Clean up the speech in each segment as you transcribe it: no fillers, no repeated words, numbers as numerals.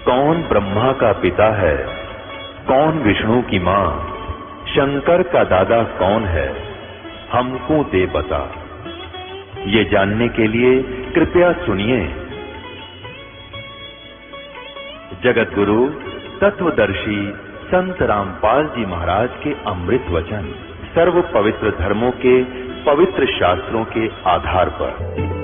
कौन ब्रह्मा का पिता है, कौन विष्णु की मां, शंकर का दादा कौन है, हमको दे बता। ये जानने के लिए कृपया सुनिए। जगत गुरु तत्वदर्शी संत रामपाल जी महाराज के अमृत वचन सर्व पवित्र धर्मों के पवित्र शास्त्रों के आधार पर।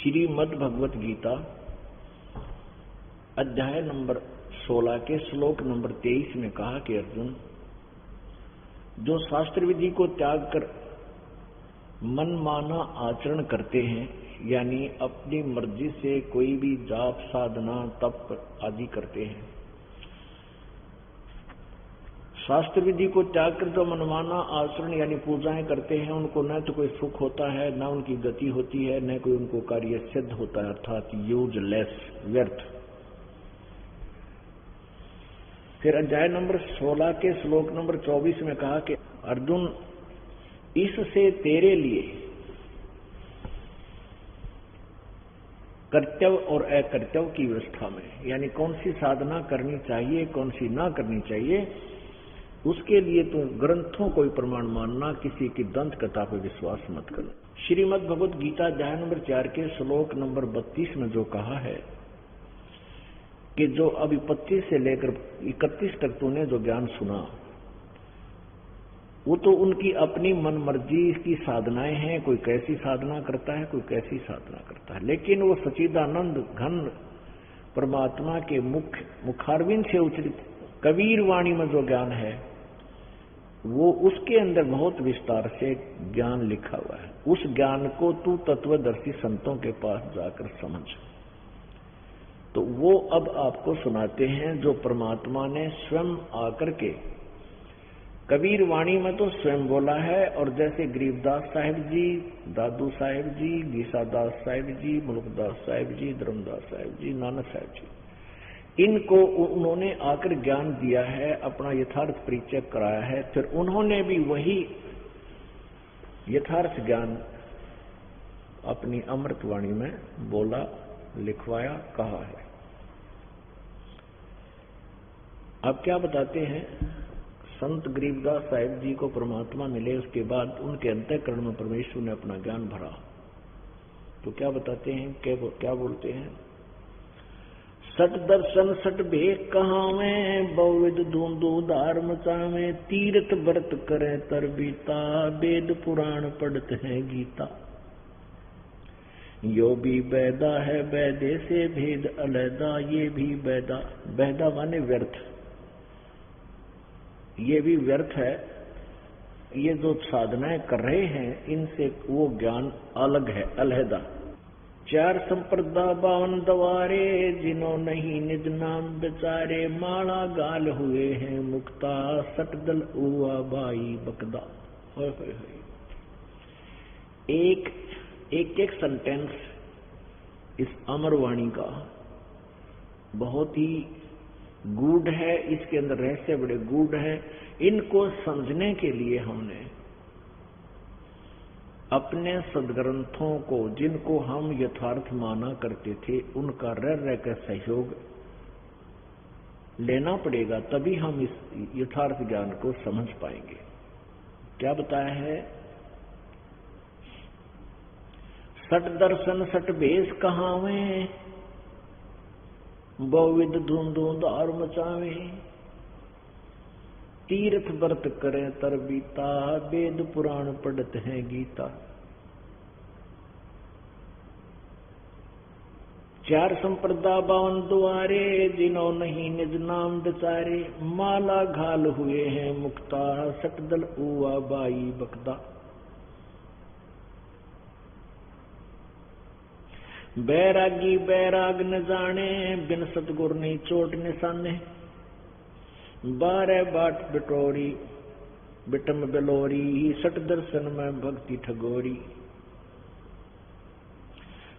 श्रीमद् भगवत गीता अध्याय नंबर 16 के श्लोक नंबर 23 में कहा कि अर्जुन, जो शास्त्र विधि को त्याग कर मनमाना आचरण करते हैं, यानी अपनी मर्जी से कोई भी जाप साधना तप आदि करते हैं, शास्त्र विधि को त्याग कर जो मनमाना आचरण यानी पूजाएं करते हैं, उनको न तो कोई सुख होता है, न उनकी गति होती है, न कोई उनको कार्य सिद्ध होता है, अर्थात यूजलेस, व्यर्थ। फिर अध्याय नंबर 16 के श्लोक नंबर 24 में कहा कि अर्जुन, इससे तेरे लिए कर्तव्य और अकर्तव्य की व्यवस्था में, यानी कौन सी साधना करनी चाहिए, कौन सी ना करनी चाहिए, उसके लिए तो ग्रंथों को ही प्रमाण मानना, किसी की दंत कथा पर विश्वास मत करना। श्रीमद् भगवत गीता अध्याय नंबर 4 के श्लोक नंबर 32 में जो कहा है कि जो अभी 25 से लेकर 31 तक तूने जो ज्ञान सुना, वो तो उनकी अपनी मन मर्जी की साधनाएं हैं। कोई कैसी साधना करता है, कोई कैसी साधना करता है, लेकिन वो सच्चिदानंद घन परमात्मा के मुखारविंद से उच्चरित कबीर वाणी में जो ज्ञान है, वो उसके अंदर बहुत विस्तार से ज्ञान लिखा हुआ है। उस ज्ञान को तू तत्वदर्शी संतों के पास जाकर समझ। तो वो अब आपको सुनाते हैं जो परमात्मा ने स्वयं आकर के कबीर वाणी में तो स्वयं बोला है, और जैसे गरीबदास साहिब जी, दादू साहिब जी, गीसादास साहिब जी, मुल्कदास साहिब जी, धर्मदास साहिब जी, नानक साहिब जी, इनको उन्होंने आकर ज्ञान दिया है, अपना यथार्थ परिचय कराया है। फिर उन्होंने भी वही यथार्थ ज्ञान अपनी अमृतवाणी में बोला, लिखवाया, कहा है। अब क्या बताते हैं, संत गरीबदास साहिब जी को परमात्मा मिले, उसके बाद उनके अंतःकरण में परमेश्वर ने अपना ज्ञान भरा। तो क्या बताते हैं, क्या बोलते हैं, सट दर्शन सट भेख कहावे, बहुविध धूंधू धार मचावे, तीर्थ व्रत करे तर बीता, वेद पुराण पढ़ते हैं गीता। यो भी बैदा है बैदे से भेद अलैदा, ये भी बैदा, बैदा माने व्यर्थ, ये भी व्यर्थ है। ये जो साधनाएं कर रहे हैं, इनसे वो ज्ञान अलग है, अलहदा। चार संप्रदा 52 दवारे, जिन्हों नहीं निज नाम बेचारे, माला गाल हुए हैं मुक्ता, सटदल हुआ भाई बकदा। एक सेंटेंस इस अमरवाणी का बहुत ही गूढ़ है, इसके अंदर रहस्य बड़े गूढ़ है। इनको समझने के लिए हमने अपने सदग्रंथों को, जिनको हम यथार्थ माना करते थे, उनका रह कर सहयोग लेना पड़ेगा, तभी हम इस यथार्थ ज्ञान को समझ पाएंगे। क्या बताया है, सट दर्शन सट भेष कहावे, बहुविध धूम धूम दार मचावे। तीर्थ व्रत करें तर बीता, वेद पुराण पढ़त हैं गीता। चार संप्रदा 52 द्वारे, जिन्हों नहीं निज नाम विचारे। माला घाल हुए हैं मुक्ता, सटदल उआ बाई बकदा। बैरागी बैराग न जाने, बिन सतगुर नहीं चोट निशाने। 12 बाट बिटोरी, बिटम बिलोरी, सट दर्शन में भक्ति ठगोरी।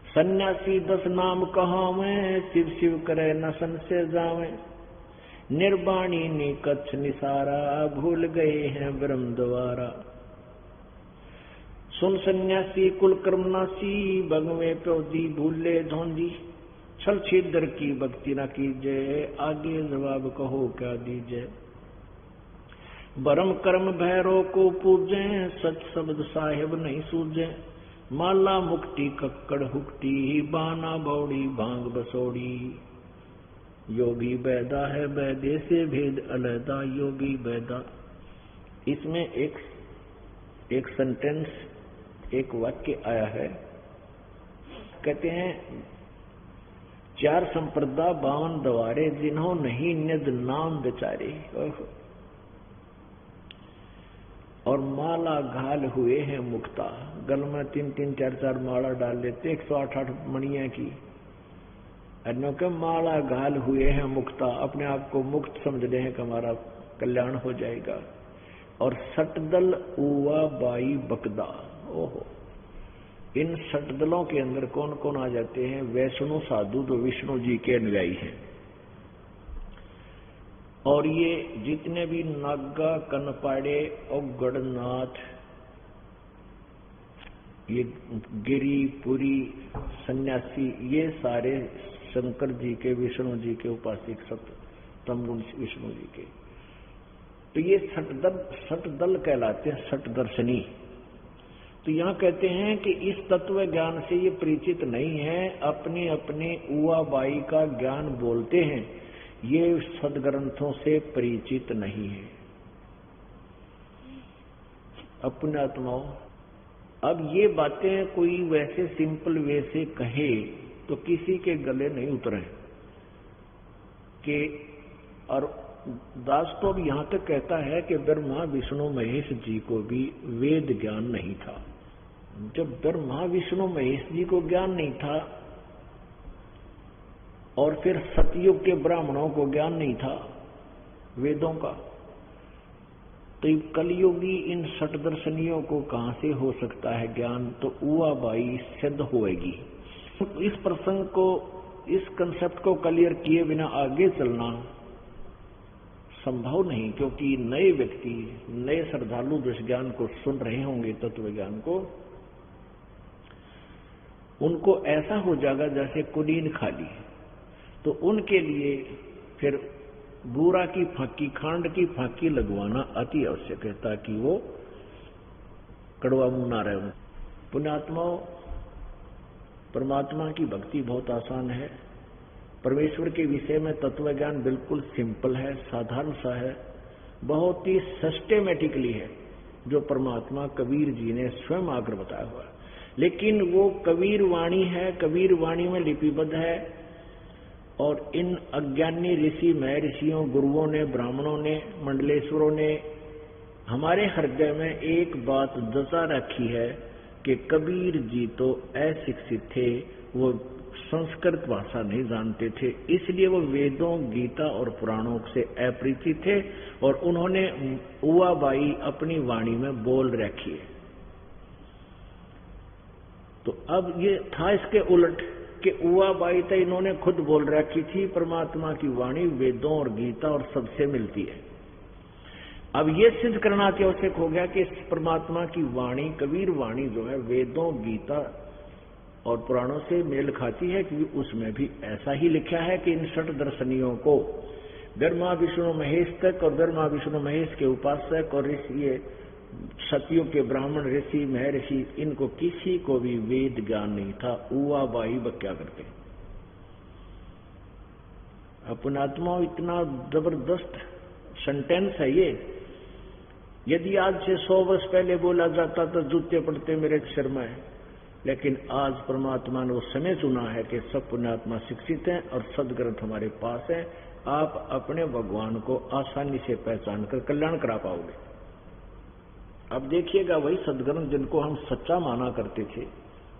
सन्यासी 10 नाम कहावे, शिव शिव करे न संशय जावे। निर्वाणी ने कच्छ निसारा, भूल गए हैं ब्रह्म द्वारा। सुन सन्यासी कुल कर्मनासी, भगवे प्योदी भूले धोंदी। छल छिद्र की भक्ति न कीजिए, आगे जवाब कहो क्या दीजिए। भरम कर्म भैरव को पूजे, सच शब्द साहिब नहीं सूझे। माला मुक्ति कक्कड़ हुक्ति, बाना बौड़ी भांग बसोड़ी। योगी बैदा है बैदे से भेद अलहदा, योगी बैदा। इसमें एक सेंटेंस, एक वाक्य आया है। कहते हैं 4 संप्रदा 52 द्वारे, जिन्हों नहीं निज नाम विचारे। और माला घाल हुए हैं मुक्ता, गल में 3-3, 4-4 माला डाल लेते, 108 मणिया की। अन्यों के माला घाल हुए हैं मुक्ता, अपने आप को मुक्त समझ रहे हैं कि हमारा कल्याण हो जाएगा। और सटदल उवा बाई बकदा। ओहो, इन सटदलों के अंदर कौन कौन आ जाते हैं? वैष्णु साधु जो विष्णु जी के अनुयायी हैं। और ये जितने भी नागा, कनपाड़े और गढ़नाथ, ये गिरी पुरी सन्यासी, ये सारे शंकर जी के, विष्णु जी के उपासक, सप्तम विष्णु जी के। तो ये सटदल कहलाते हैं, सटदर्शनी। तो यहाँ कहते हैं कि इस तत्व ज्ञान से ये परिचित नहीं है, अपने अपने उआबाई का ज्ञान बोलते हैं, ये सदग्रंथों से परिचित नहीं है। अपने आत्माओं, अब ये बातें कोई वैसे सिंपल वे से कहे तो किसी के गले नहीं उतरे कि। और दास तो अब यहां तक कहता है कि ब्रह्मा विष्णु महेश जी को भी वेद ज्ञान नहीं था। जब ब्रह्मा विष्णु महेश जी को ज्ञान नहीं था और फिर सतयुग के ब्राह्मणों को ज्ञान नहीं था वेदों का, तो कलयुगी इन सटदर्शनियों को कहां से हो सकता है ज्ञान? तो उआबाई सिद्ध होएगी। इस प्रसंग को, इस कंसेप्ट को क्लियर किए बिना आगे चलना संभव नहीं, क्योंकि नए व्यक्ति, नए श्रद्धालु जो इस ज्ञान को सुन रहे होंगे, तत्व ज्ञान को, उनको ऐसा हो जाएगा जैसे कुलीन खाली। तो उनके लिए फिर बूरा की फांकी, खांड की फांकी लगवाना अति आवश्यक है, ताकि वो कड़वा मुंह ना रहे। पुण्यात्माओं, परमात्मा की भक्ति बहुत आसान है। परमेश्वर के विषय में तत्व ज्ञान बिल्कुल सिंपल है, साधारण सा है, बहुत ही सिस्टेमेटिकली है, जो परमात्मा कबीर जी ने स्वयं आकर बताया हुआ है। लेकिन वो कबीर वाणी है, कबीर वाणी में लिपिबद्ध है। और इन अज्ञानी ऋषि, महर्षियों, गुरुओं ने, ब्राह्मणों ने, मंडलेश्वरों ने हमारे हृदय में एक बात जचा रखी है कि कबीर जी तो अशिक्षित थे, वो संस्कृत भाषा नहीं जानते थे, इसलिए वो वेदों, गीता और पुराणों से अपरिचित थे, और उन्होंने उआबाई अपनी वाणी में बोल रखी है। तो अब ये था इसके उलट कि उआबाई तो इन्होंने खुद बोल रखी थी, परमात्मा की वाणी वेदों और गीता और सबसे मिलती है। अब ये सिद्ध करना आवश्यक हो गया कि परमात्मा की वाणी, कबीर वाणी जो है, वेदों, गीता और पुराणों से मेल खाती है, क्योंकि उसमें भी ऐसा ही लिखा है कि इन सट दर्शनियों को ब्रह्मा विष्णु महेश तक, और ब्रह्मा विष्णु महेश के उपासक और ऋषि, सतयुग के ब्राह्मण, ऋषि, महर्षि, इनको किसी को भी वेद ज्ञान नहीं था। उआबाई क्या करते? अपनात्मा इतना जबरदस्त सेंटेंस है ये। यदि आज से 100 वर्ष पहले बोला जाता तो जूते पड़ते मेरे सिर में, लेकिन आज परमात्मा ने वो समय चुना है कि सब पुण्यात्मा शिक्षित हैं और सदग्रंथ हमारे पास है। आप अपने भगवान को आसानी से पहचान कर कल्याण करा पाओगे। अब देखिएगा वही सदग्रंथ जिनको हम सच्चा माना करते थे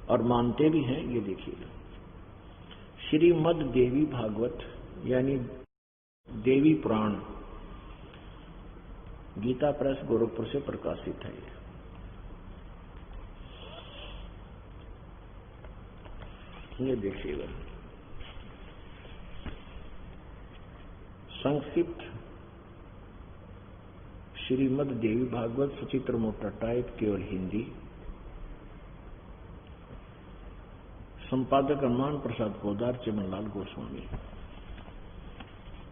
और मानते भी हैं, ये देखिएगा श्रीमद् देवी भागवत यानी देवी पुराण, गीता प्रेस गोरखपुर से प्रकाशित है। ये देखिएगा संक्षिप्त श्रीमद् देवी भागवत, सचित्र मोटा टाइप, केवल हिंदी, संपादक हनुमान प्रसाद पोदार, चिमनलाल गोस्वामी,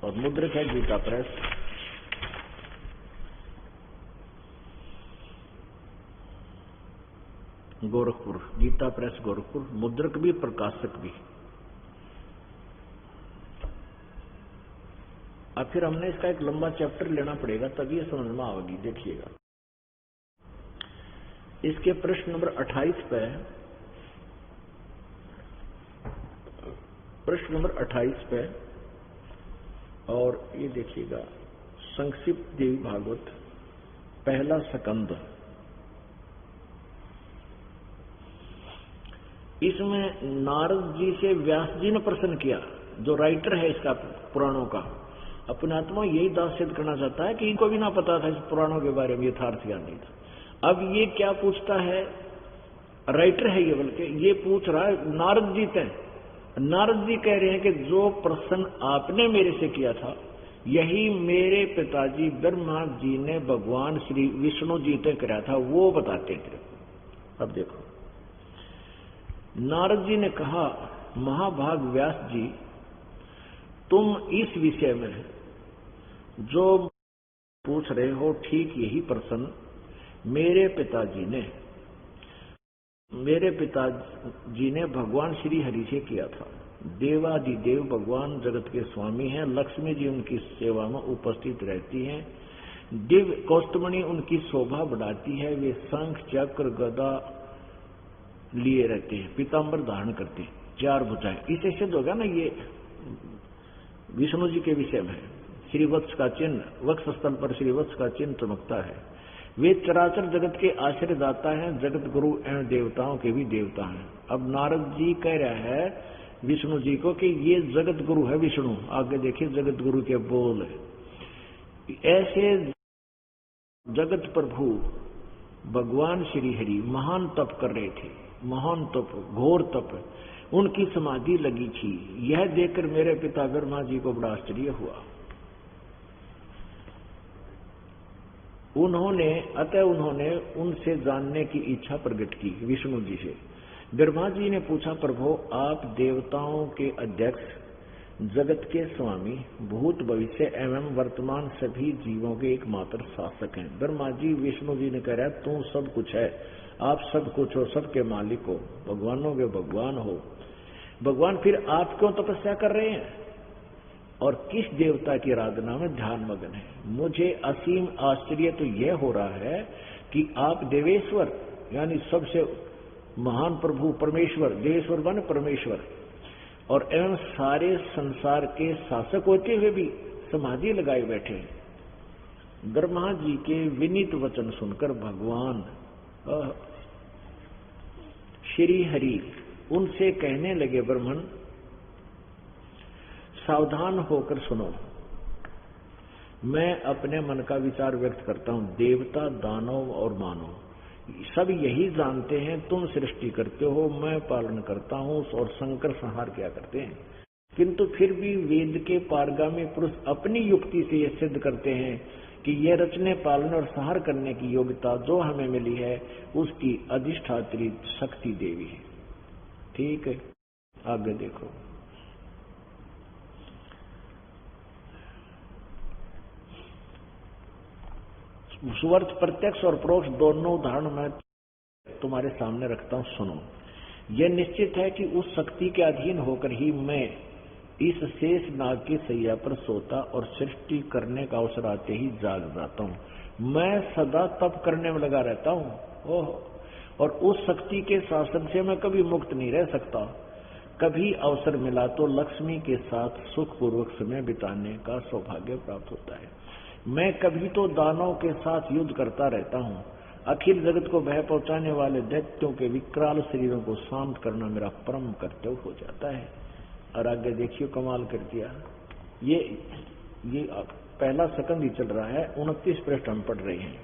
और मुद्रक है गीता प्रेस। गोरखपुर, गीता प्रेस गोरखपुर, मुद्रक भी प्रकाशक भी। अब फिर हमने इसका एक लंबा चैप्टर लेना पड़ेगा तभी ये समझ में आएगी। देखिएगा इसके प्रश्न नंबर 28 पे, प्रश्न नंबर 28 पे, और ये देखिएगा संक्षिप्त देवी भागवत पहला स्कंद। इसमें नारद जी से व्यास जी ने प्रश्न किया, जो राइटर है इसका पुराणों का। अपने आत्मा यही दास सिद्ध करना चाहता है कि इनको भी ना पता था इस पुराणों के बारे में, यथार्थ ज्ञान नहीं था। अब ये क्या पूछता है, राइटर है ये, बल्कि ये पूछ रहा है नारद जी थे। नारद जी कह रहे हैं कि जो प्रश्न आपने मेरे से किया था यही मेरे पिताजी ब्रह्मा जी ने भगवान श्री विष्णु जी से कराया था, वो बताते थे। अब देखो नारद जी ने कहा, महाभाग व्यास जी, तुम इस विषय में जो पूछ रहे हो ठीक यही प्रश्न मेरे पिताजी ने भगवान श्री हरि से किया था। देवादिदेव भगवान जगत के स्वामी हैं, लक्ष्मी जी उनकी सेवा में उपस्थित रहती हैं, दिव्य कौस्तुमणि उनकी शोभा बढ़ाती है, वे शंख चक्र गदा लिए रहते हैं, पीताम्बर धारण करते हैं, 4 भुजाएं। इसे सिद्ध होगा ना ये विष्णु जी के विषय में। श्रीवत्स का चिन्ह, वक्ष स्थल पर श्रीवत्स का चिन्ह चमकता है। वे चराचर जगत के आश्रयदाता हैं, जगत गुरु एवं देवताओं के भी देवता हैं। अब नारद जी कह रहा है विष्णु जी को कि ये जगत गुरु है विष्णु। आगे देखिए जगत गुरु के बोल। ऐसे जगत प्रभु भगवान श्री हरि महान तप कर रहे थे, महान तप, घोर तप, उनकी समाधि लगी थी। यह देखकर मेरे पिता ब्रह्मा जी को बड़ा आश्चर्य हुआ। उन्होंने उनसे जानने की इच्छा प्रकट की विष्णु जी से। ब्रह्मा जी ने पूछा, प्रभु आप देवताओं के अध्यक्ष, जगत के स्वामी, भूत भविष्य एवं वर्तमान सभी जीवों के एकमात्र शासक हैं। ब्रह्मा जी विष्णु जी ने कह रहा है तू सब कुछ है, आप सब कुछ हो, सबके मालिक हो, भगवानों के भगवान हो। भगवान फिर आप क्यों तपस्या कर रहे हैं और किस देवता की आराधना में ध्यान मग्न है? मुझे असीम आश्चर्य तो यह हो रहा है कि आप देवेश्वर यानी सबसे महान प्रभु परमेश्वर, देवेश्वर बन परमेश्वर, और एवं सारे संसार के शासक होते हुए भी समाधि लगाए बैठे। ब्रह्मा जी के विनीत वचन सुनकर भगवान श्री हरि उनसे कहने लगे, ब्रह्मन सावधान होकर सुनो, मैं अपने मन का विचार व्यक्त करता हूं। देवता, दानव और मानव सब यही जानते हैं तुम सृष्टि करते हो, मैं पालन करता हूं, और शंकर संहार क्या करते हैं। किंतु फिर भी वेद के पारगामी पुरुष अपनी युक्ति से यह सिद्ध करते हैं कि यह रचने, पालन और संहार करने की योग्यता जो हमें मिली है उसकी अधिष्ठात्री शक्ति देवी है। ठीक है, आगे देखो। सुअर्थ प्रत्यक्ष और परोक्ष दोनों उदाहरण मैं तुम्हारे सामने रखता हूं, सुनो। यह निश्चित है कि उस शक्ति के अधीन होकर ही मैं इस शेष नाग की सैया पर सोता और सृष्टि करने का अवसर आते ही जाग जाता हूँ। मैं सदा तप करने में लगा रहता हूँ। ओह, और उस शक्ति के शासन से मैं कभी मुक्त नहीं रह सकता। कभी अवसर मिला तो लक्ष्मी के साथ सुखपूर्वक समय बिताने का सौभाग्य प्राप्त होता है। मैं कभी तो दानवों के साथ युद्ध करता रहता हूँ। अखिल जगत को भय पहुंचाने वाले दैत्यों के विकराल शरीरों को शांत करना मेरा परम कर्तव्य हो जाता है। और आगे देखिए, कमाल कर दिया। ये पहला सकंद ही चल रहा है। 29 पृष्ठ हम पढ़ रहे हैं,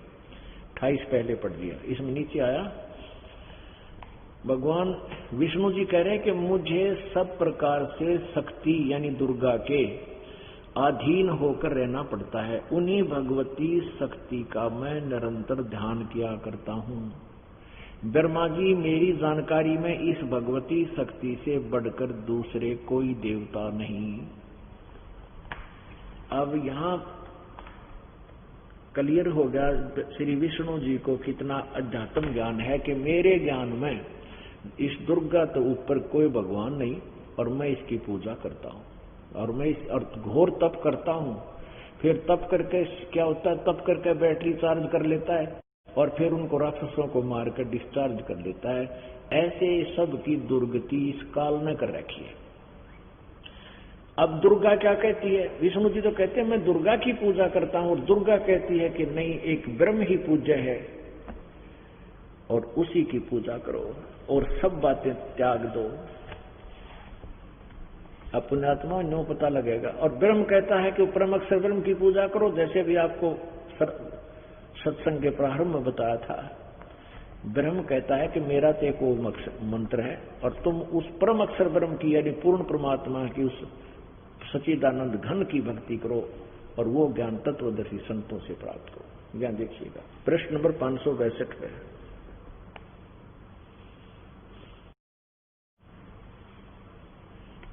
28 पहले पढ़ दिया। इसमें नीचे आया, भगवान विष्णु जी कह रहे हैं कि मुझे सब प्रकार से शक्ति यानी दुर्गा के अधीन होकर रहना पड़ता है। उन्हीं भगवती शक्ति का मैं निरंतर ध्यान किया करता हूँ। ब्रह्मा जी, मेरी जानकारी में इस भगवती शक्ति से बढ़कर दूसरे कोई देवता नहीं। अब यहाँ क्लियर हो गया श्री विष्णु जी को कितना अध्यात्म ज्ञान है कि मेरे ज्ञान में इस दुर्गा तो ऊपर कोई भगवान नहीं, और मैं इसकी पूजा करता हूँ, और मैं और घोर तप करता हूँ। फिर तप करके क्या होता है, तप करके बैटरी चार्ज कर लेता है और फिर उनको राक्षसों को मारकर डिस्चार्ज कर लेता है। ऐसे सब की दुर्गति इस काल ने कर रखी है। अब दुर्गा क्या कहती है? विष्णु जी तो कहते हैं मैं दुर्गा की पूजा करता हूँ, और दुर्गा कहती है कि नहीं, एक ब्रह्म ही पूज्य है और उसी की पूजा करो और सब बातें त्याग दो। अपने आत्मा नो पता लगेगा। और ब्रह्म कहता है कि परम अक्षर ब्रह्म की पूजा करो, जैसे भी आपको सत्संग के प्रारंभ में बताया था। ब्रह्म कहता है कि मेरा तो एक ओम मंत्र है, और तुम उस परम अक्षर ब्रह्म की यानी पूर्ण परमात्मा की उस सच्चिदानंद घन की भक्ति करो, और वो ज्ञान तत्वदर्शी संतों से प्राप्त करो। ज्ञान देखिएगा, प्रश्न नंबर 562 पे।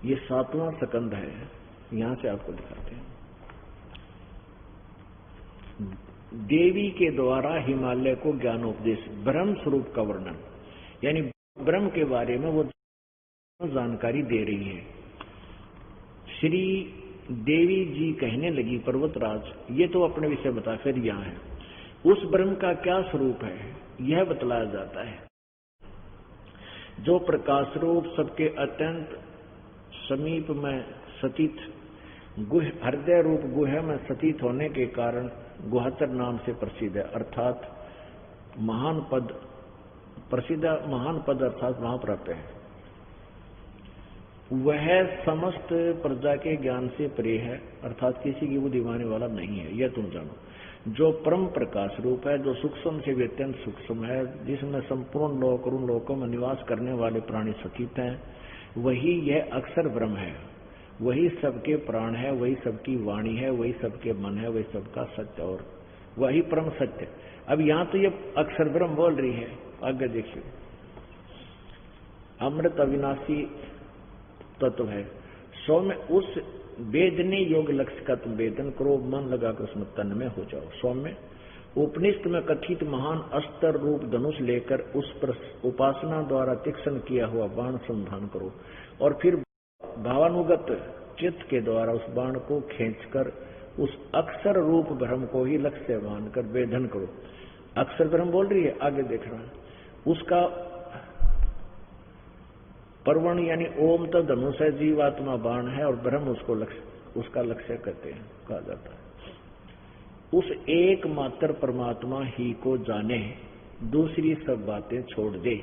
ये 7वां सकंद है, यहां से आपको दिखाते हैं। देवी के द्वारा हिमालय को ज्ञानोपदेश, ब्रह्म स्वरूप का वर्णन, यानी ब्रह्म के बारे में वो जानकारी दे रही है। श्री देवी जी कहने लगी, पर्वतराज, ये तो अपने विषय बता, फिर यहाँ है उस ब्रह्म का क्या स्वरूप है, यह बतलाया जाता है। जो प्रकाश रूप सबके अत्यंत समीप में स्थित गुह हृदय रूप गुह में स्थित होने के कारण गुहाचर नाम से प्रसिद्ध है, अर्थात महान पद प्रसिद्ध, महान पद अर्थात महाप्राप्त है। वह समस्त प्रजा के ज्ञान से परे है, अर्थात किसी की बुद्धि मानने वाला नहीं है, यह तुम जानो। जो परम प्रकाश रूप है, जो सूक्ष्म से भी अत्यंत सूक्ष्म है, जिसमें संपूर्ण लोक और उन लोकों में निवास करने वाले प्राणी स्थित हैं, वही यह अक्षर ब्रह्म है। वही सबके प्राण है, वही सबकी वाणी है, वही सबके मन है, वही सबका सत्य और वही परम सत्य। अब यहाँ तो ये अक्षर ब्रह्म बोल रही है, आगे देखिए। अमृत अविनाशी तत्व है, सौ में उस वेदने योग लक्ष्य का तुम वेदन करो, मन लगाकर उसमें तन में हो जाओ। सौ में उपनिषद में कथित महान अस्त्र रूप धनुष लेकर उस पर उपासना द्वारा तीक्ष्ण किया हुआ बाण संधान करो, और फिर भावानुगत चित्त के द्वारा उस बाण को खींचकर उस अक्षर रूप ब्रह्म को ही लक्ष्य मानकर वेदन करो। अक्षर ब्रह्म बोल रही है, आगे देख रहा है। उसका परवण यानी ओम तो धनुष है, जीवात्मा बाण है, और ब्रह्म उसको उसका लक्ष्य कहते हैं, कहा जाता है। उस एकमात्र परमात्मा ही को जाने, दूसरी सब बातें छोड़ दे।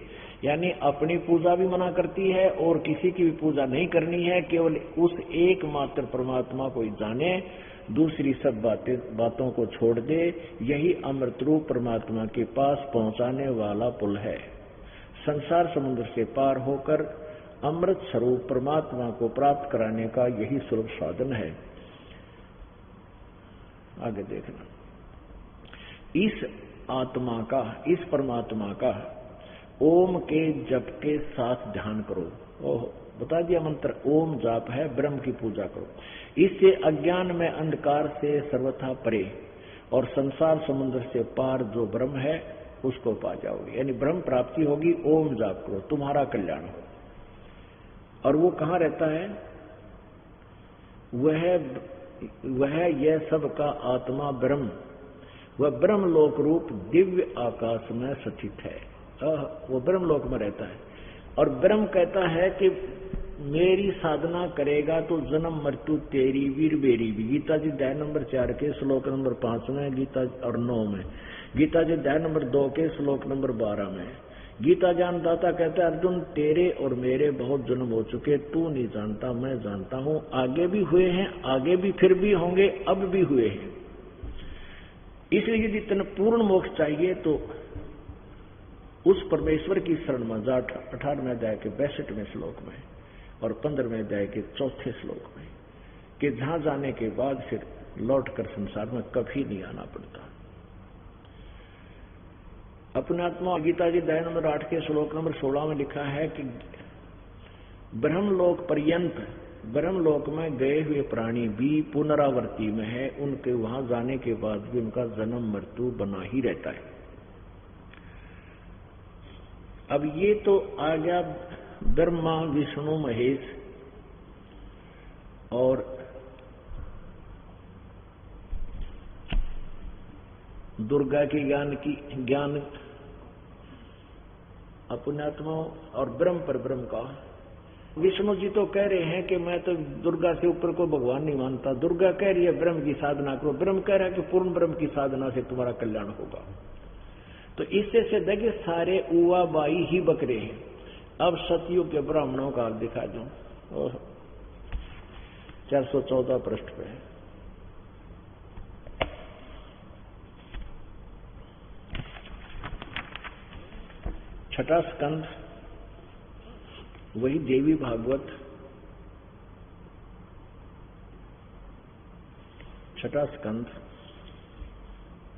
यानी अपनी पूजा भी मना करती है और किसी की भी पूजा नहीं करनी है, केवल उस एकमात्र परमात्मा को ही जाने, दूसरी सब बातों को छोड़ दे। यही अमृत रूप परमात्मा के पास पहुंचाने वाला पुल है। संसार समुद्र से पार होकर अमृत स्वरूप परमात्मा को प्राप्त कराने का यही सुलभ साधन है। आगे देखना, इस आत्मा का, इस परमात्मा का ओम के जप के साथ ध्यान करो। ओह, बता दिया मंत्र, ओम जाप है, ब्रह्म की पूजा करो। इससे अज्ञान में अंधकार से सर्वथा परे और संसार समुद्र से पार जो ब्रह्म है उसको पा जाओगे, यानी ब्रह्म प्राप्ति होगी। ओम जाप करो, तुम्हारा कल्याण हो। और वो कहाँ रहता है? वह यह सब का आत्मा ब्रह्म, वह ब्रह्म लोक रूप दिव्य आकाश में स्थित है। वो ब्रह्म लोक में रहता है। और ब्रह्म कहता है कि मेरी साधना करेगा तो जन्म मृत्यु तेरी वीर बेरी भी। गीता जी अध्याय नंबर 4 के श्लोक नंबर 5 में, गीता और 9 में, गीता जी अध्याय नंबर 2 के श्लोक नंबर 12 में। गीता ज्ञानदाता कहता है, अर्जुन तेरे और मेरे बहुत जन्म हो चुके, तू नहीं जानता, मैं जानता हूं। आगे भी हुए हैं, आगे भी फिर भी होंगे, अब भी हुए हैं। इसलिए यदि तन पूर्ण मोक्ष चाहिए तो उस परमेश्वर की शरण में जा। 18वें अध्याय के 62वें श्लोक में और 15वें अध्याय के 4थे श्लोक में, कि जहां जाने के बाद फिर लौटकर संसार में कभी नहीं आना पड़ता। अपने आत्मा गीता जी अध्याय नंबर 8 के श्लोक नंबर 16 में लिखा है कि ब्रह्मलोक पर्यंत, ब्रह्मलोक में गए हुए प्राणी भी पुनरावर्ती में है, उनके वहां जाने के बाद भी उनका जन्म मृत्यु बना ही रहता है। अब ये तो आ गया ब्रह्मा विष्णु महेश और दुर्गा की ज्ञान अपने आत्मा और ब्रह्म पर ब्रह्म का। विष्णु जी तो कह रहे हैं कि मैं तो दुर्गा से ऊपर को भगवान नहीं मानता। दुर्गा कह रही है ब्रह्म की साधना करो, ब्रह्म कह रहा है कि पूर्ण ब्रह्म की साधना से तुम्हारा कल्याण होगा। तो इससे से देखिए सारे उवा बाई ही बकरे हैं। अब सतयुग के ब्राह्मणों का दिखा दूं, 414 पृष्ठ पे। छठा स्कंध, वही देवी भागवत, छठा स्कंध,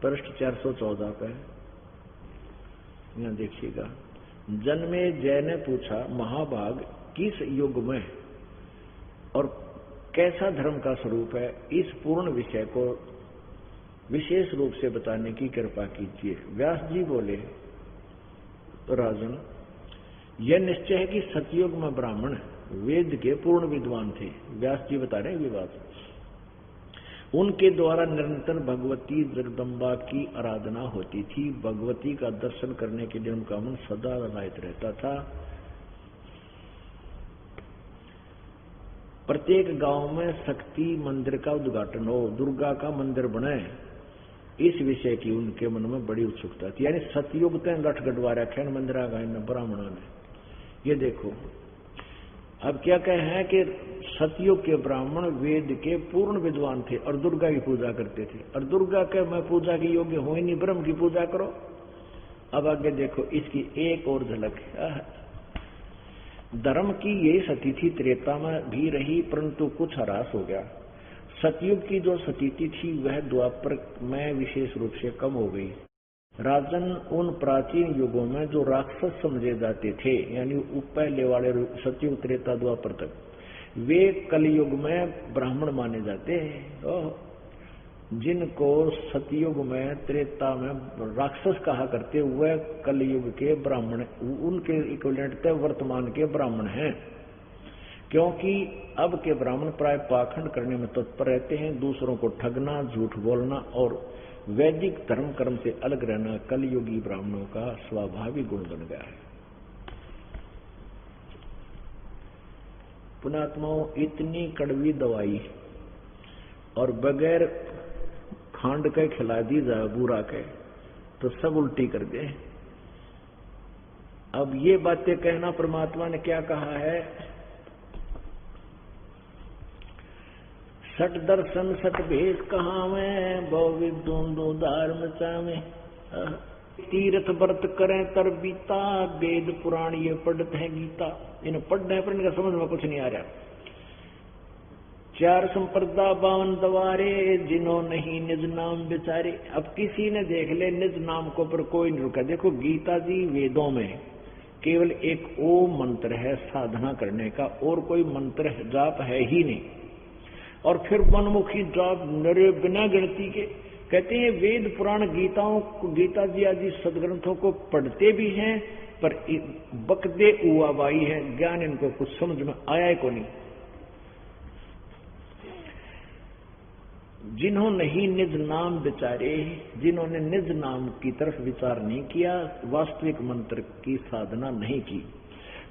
पृष्ठ 414 पे। यहां देखिएगा, जन्मे जय ने पूछा, महाभाग किस युग में और कैसा धर्म का स्वरूप है, इस पूर्ण विषय को विशेष रूप से बताने की कृपा कीजिए। व्यास जी बोले, तो राजन यह निश्चय है कि सतयुग में ब्राह्मण वेद के पूर्ण विद्वान थे। व्यास जी बता रहे हैं ये बात। उनके द्वारा निरंतर भगवती जगदम्बा की आराधना होती थी। भगवती का दर्शन करने के लिए उनका मन सदा ललायत रहता था। प्रत्येक गांव में शक्ति मंदिर का उद्घाटन हो, दुर्गा का मंदिर बने, इस विषय की उनके मन में बड़ी उत्सुकता थी। यानी सतयुग तक गठ गढ़वा रखे मंदिरा का ब्राह्मणों ने। ये देखो अब क्या कहे हैं कि सतयुग के ब्राह्मण वेद के पूर्ण विद्वान थे और दुर्गा की पूजा करते थे। और दुर्गा के मैं पूजा के योग्य हो ही नहीं, ब्रह्म की पूजा करो। अब आगे देखो इसकी एक और झलक है। धर्म की यही सती थी, त्रेता में भी रही, परंतु कुछ ह्रास हो गया। सतयुग की जो सतीति थी वह द्वापर में विशेष रूप से कम हो गई। राजन, उन प्राचीन युगों में जो राक्षस समझे जाते थे, यानी पहले वाले सतयुग त्रेता द्वापर तक, वे कलयुग में ब्राह्मण माने जाते हैं। जिनको सतयुग में त्रेता में राक्षस कहा करते, वह कलयुग के ब्राह्मण, उनके इक्विवेलेंट वर्तमान के ब्राह्मण हैं। क्योंकि अब के ब्राह्मण प्राय पाखंड करने में तत्पर रहते हैं, दूसरों को ठगना, झूठ बोलना और वैदिक धर्म कर्म से अलग रहना कलयुगी ब्राह्मणों का स्वाभाविक गुण बन गया है। पुणात्माओं, इतनी कड़वी दवाई और बगैर खांड के खिला दी जाए बूरा के तो सब उल्टी कर दे। अब ये बातें कहना परमात्मा ने क्या कहा है, सट दर्शन सट भेद कहावे, बहुविद्वंदो धार्म चावे। तीर्थ व्रत करें तर बीता, वेद पुराण ये पढ़ते हैं गीता। इन्हें पढ़ने पर इनका समझ में कुछ नहीं आ रहा। 4 संप्रदा 52 दवारे, जिन्हों नहीं निज नाम बेचारे। अब किसी ने देख ले निज नाम को पर कोई नहीं रुका। देखो गीता जी वेदों में केवल एक ओम मंत्र है साधना करने का, और कोई मंत्र जाप है ही नहीं। और फिर मनमुखी जाप नरे बिना गिनती के। कहते हैं वेद पुराण गीता जी आदि सदग्रंथों को पढ़ते भी हैं, पर बकदे उवाबाई है, ज्ञान इनको कुछ समझ में आया ही को नहीं। जिन्होंने ही निज नाम विचारे, जिन्होंने निज नाम की तरफ विचार नहीं किया, वास्तविक मंत्र की साधना नहीं की,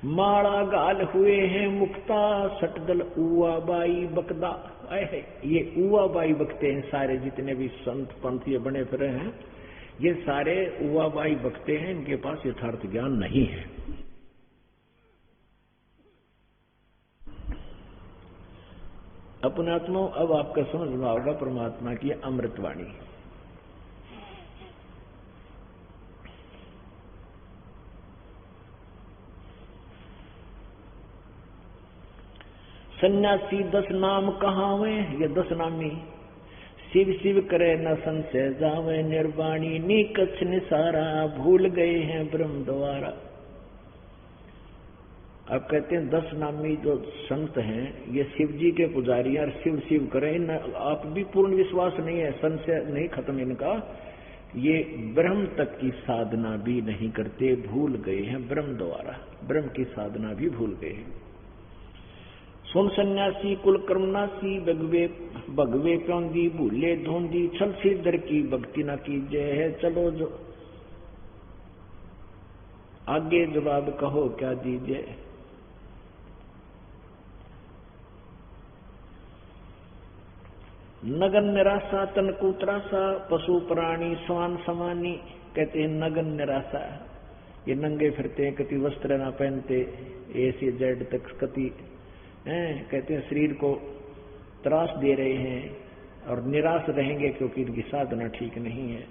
माड़ा गाल हुए हैं मुक्ता, सटदल उआ बाई बकदा। है ये उआ बाई बकते हैं सारे, जितने भी संत पंथ ये बने फिरे हैं, ये सारे उआ बाई बकते हैं, इनके पास यथार्थ ज्ञान नहीं है। अपने आत्मा, अब आपका समझ में आएगा परमात्मा की अमृतवाणी। सन्यासी 10 नाम कहावे, ये 10 नामी, शिव शिव करे न संशय जावे, निर्वाणी निकछ निसारा, भूल गए हैं ब्रह्म द्वारा। अब कहते हैं 10 नामी जो संत हैं ये शिव जी के पुजारी और शिव शिव करें, आप भी पूर्ण विश्वास नहीं है, संशय नहीं खत्म इनका, ये ब्रह्म तक की साधना भी नहीं करते, भूल गए हैं ब्रह्म द्वारा, ब्रह्म की साधना भी भूल गए हैं। सुन सन्यासी कुल कर्मनासी, भगवे भगवे प्योंदी, भूले धोंदी, छल सिद्धर की भक्ति न कीजिए है। चलो जो आगे जवाब कहो क्या दीजिए। नगन निराशा तन कुत्रासा, पशु प्राणी स्वान समानी। कहते हैं नगन निराशा, ये नंगे फिरते हैं, कति वस्त्र ना पहनते, ऐसे जेड तक कति हैं, कहते हैं शरीर को त्रास दे रहे हैं और निराश रहेंगे क्योंकि इनकी साधना ठीक नहीं है।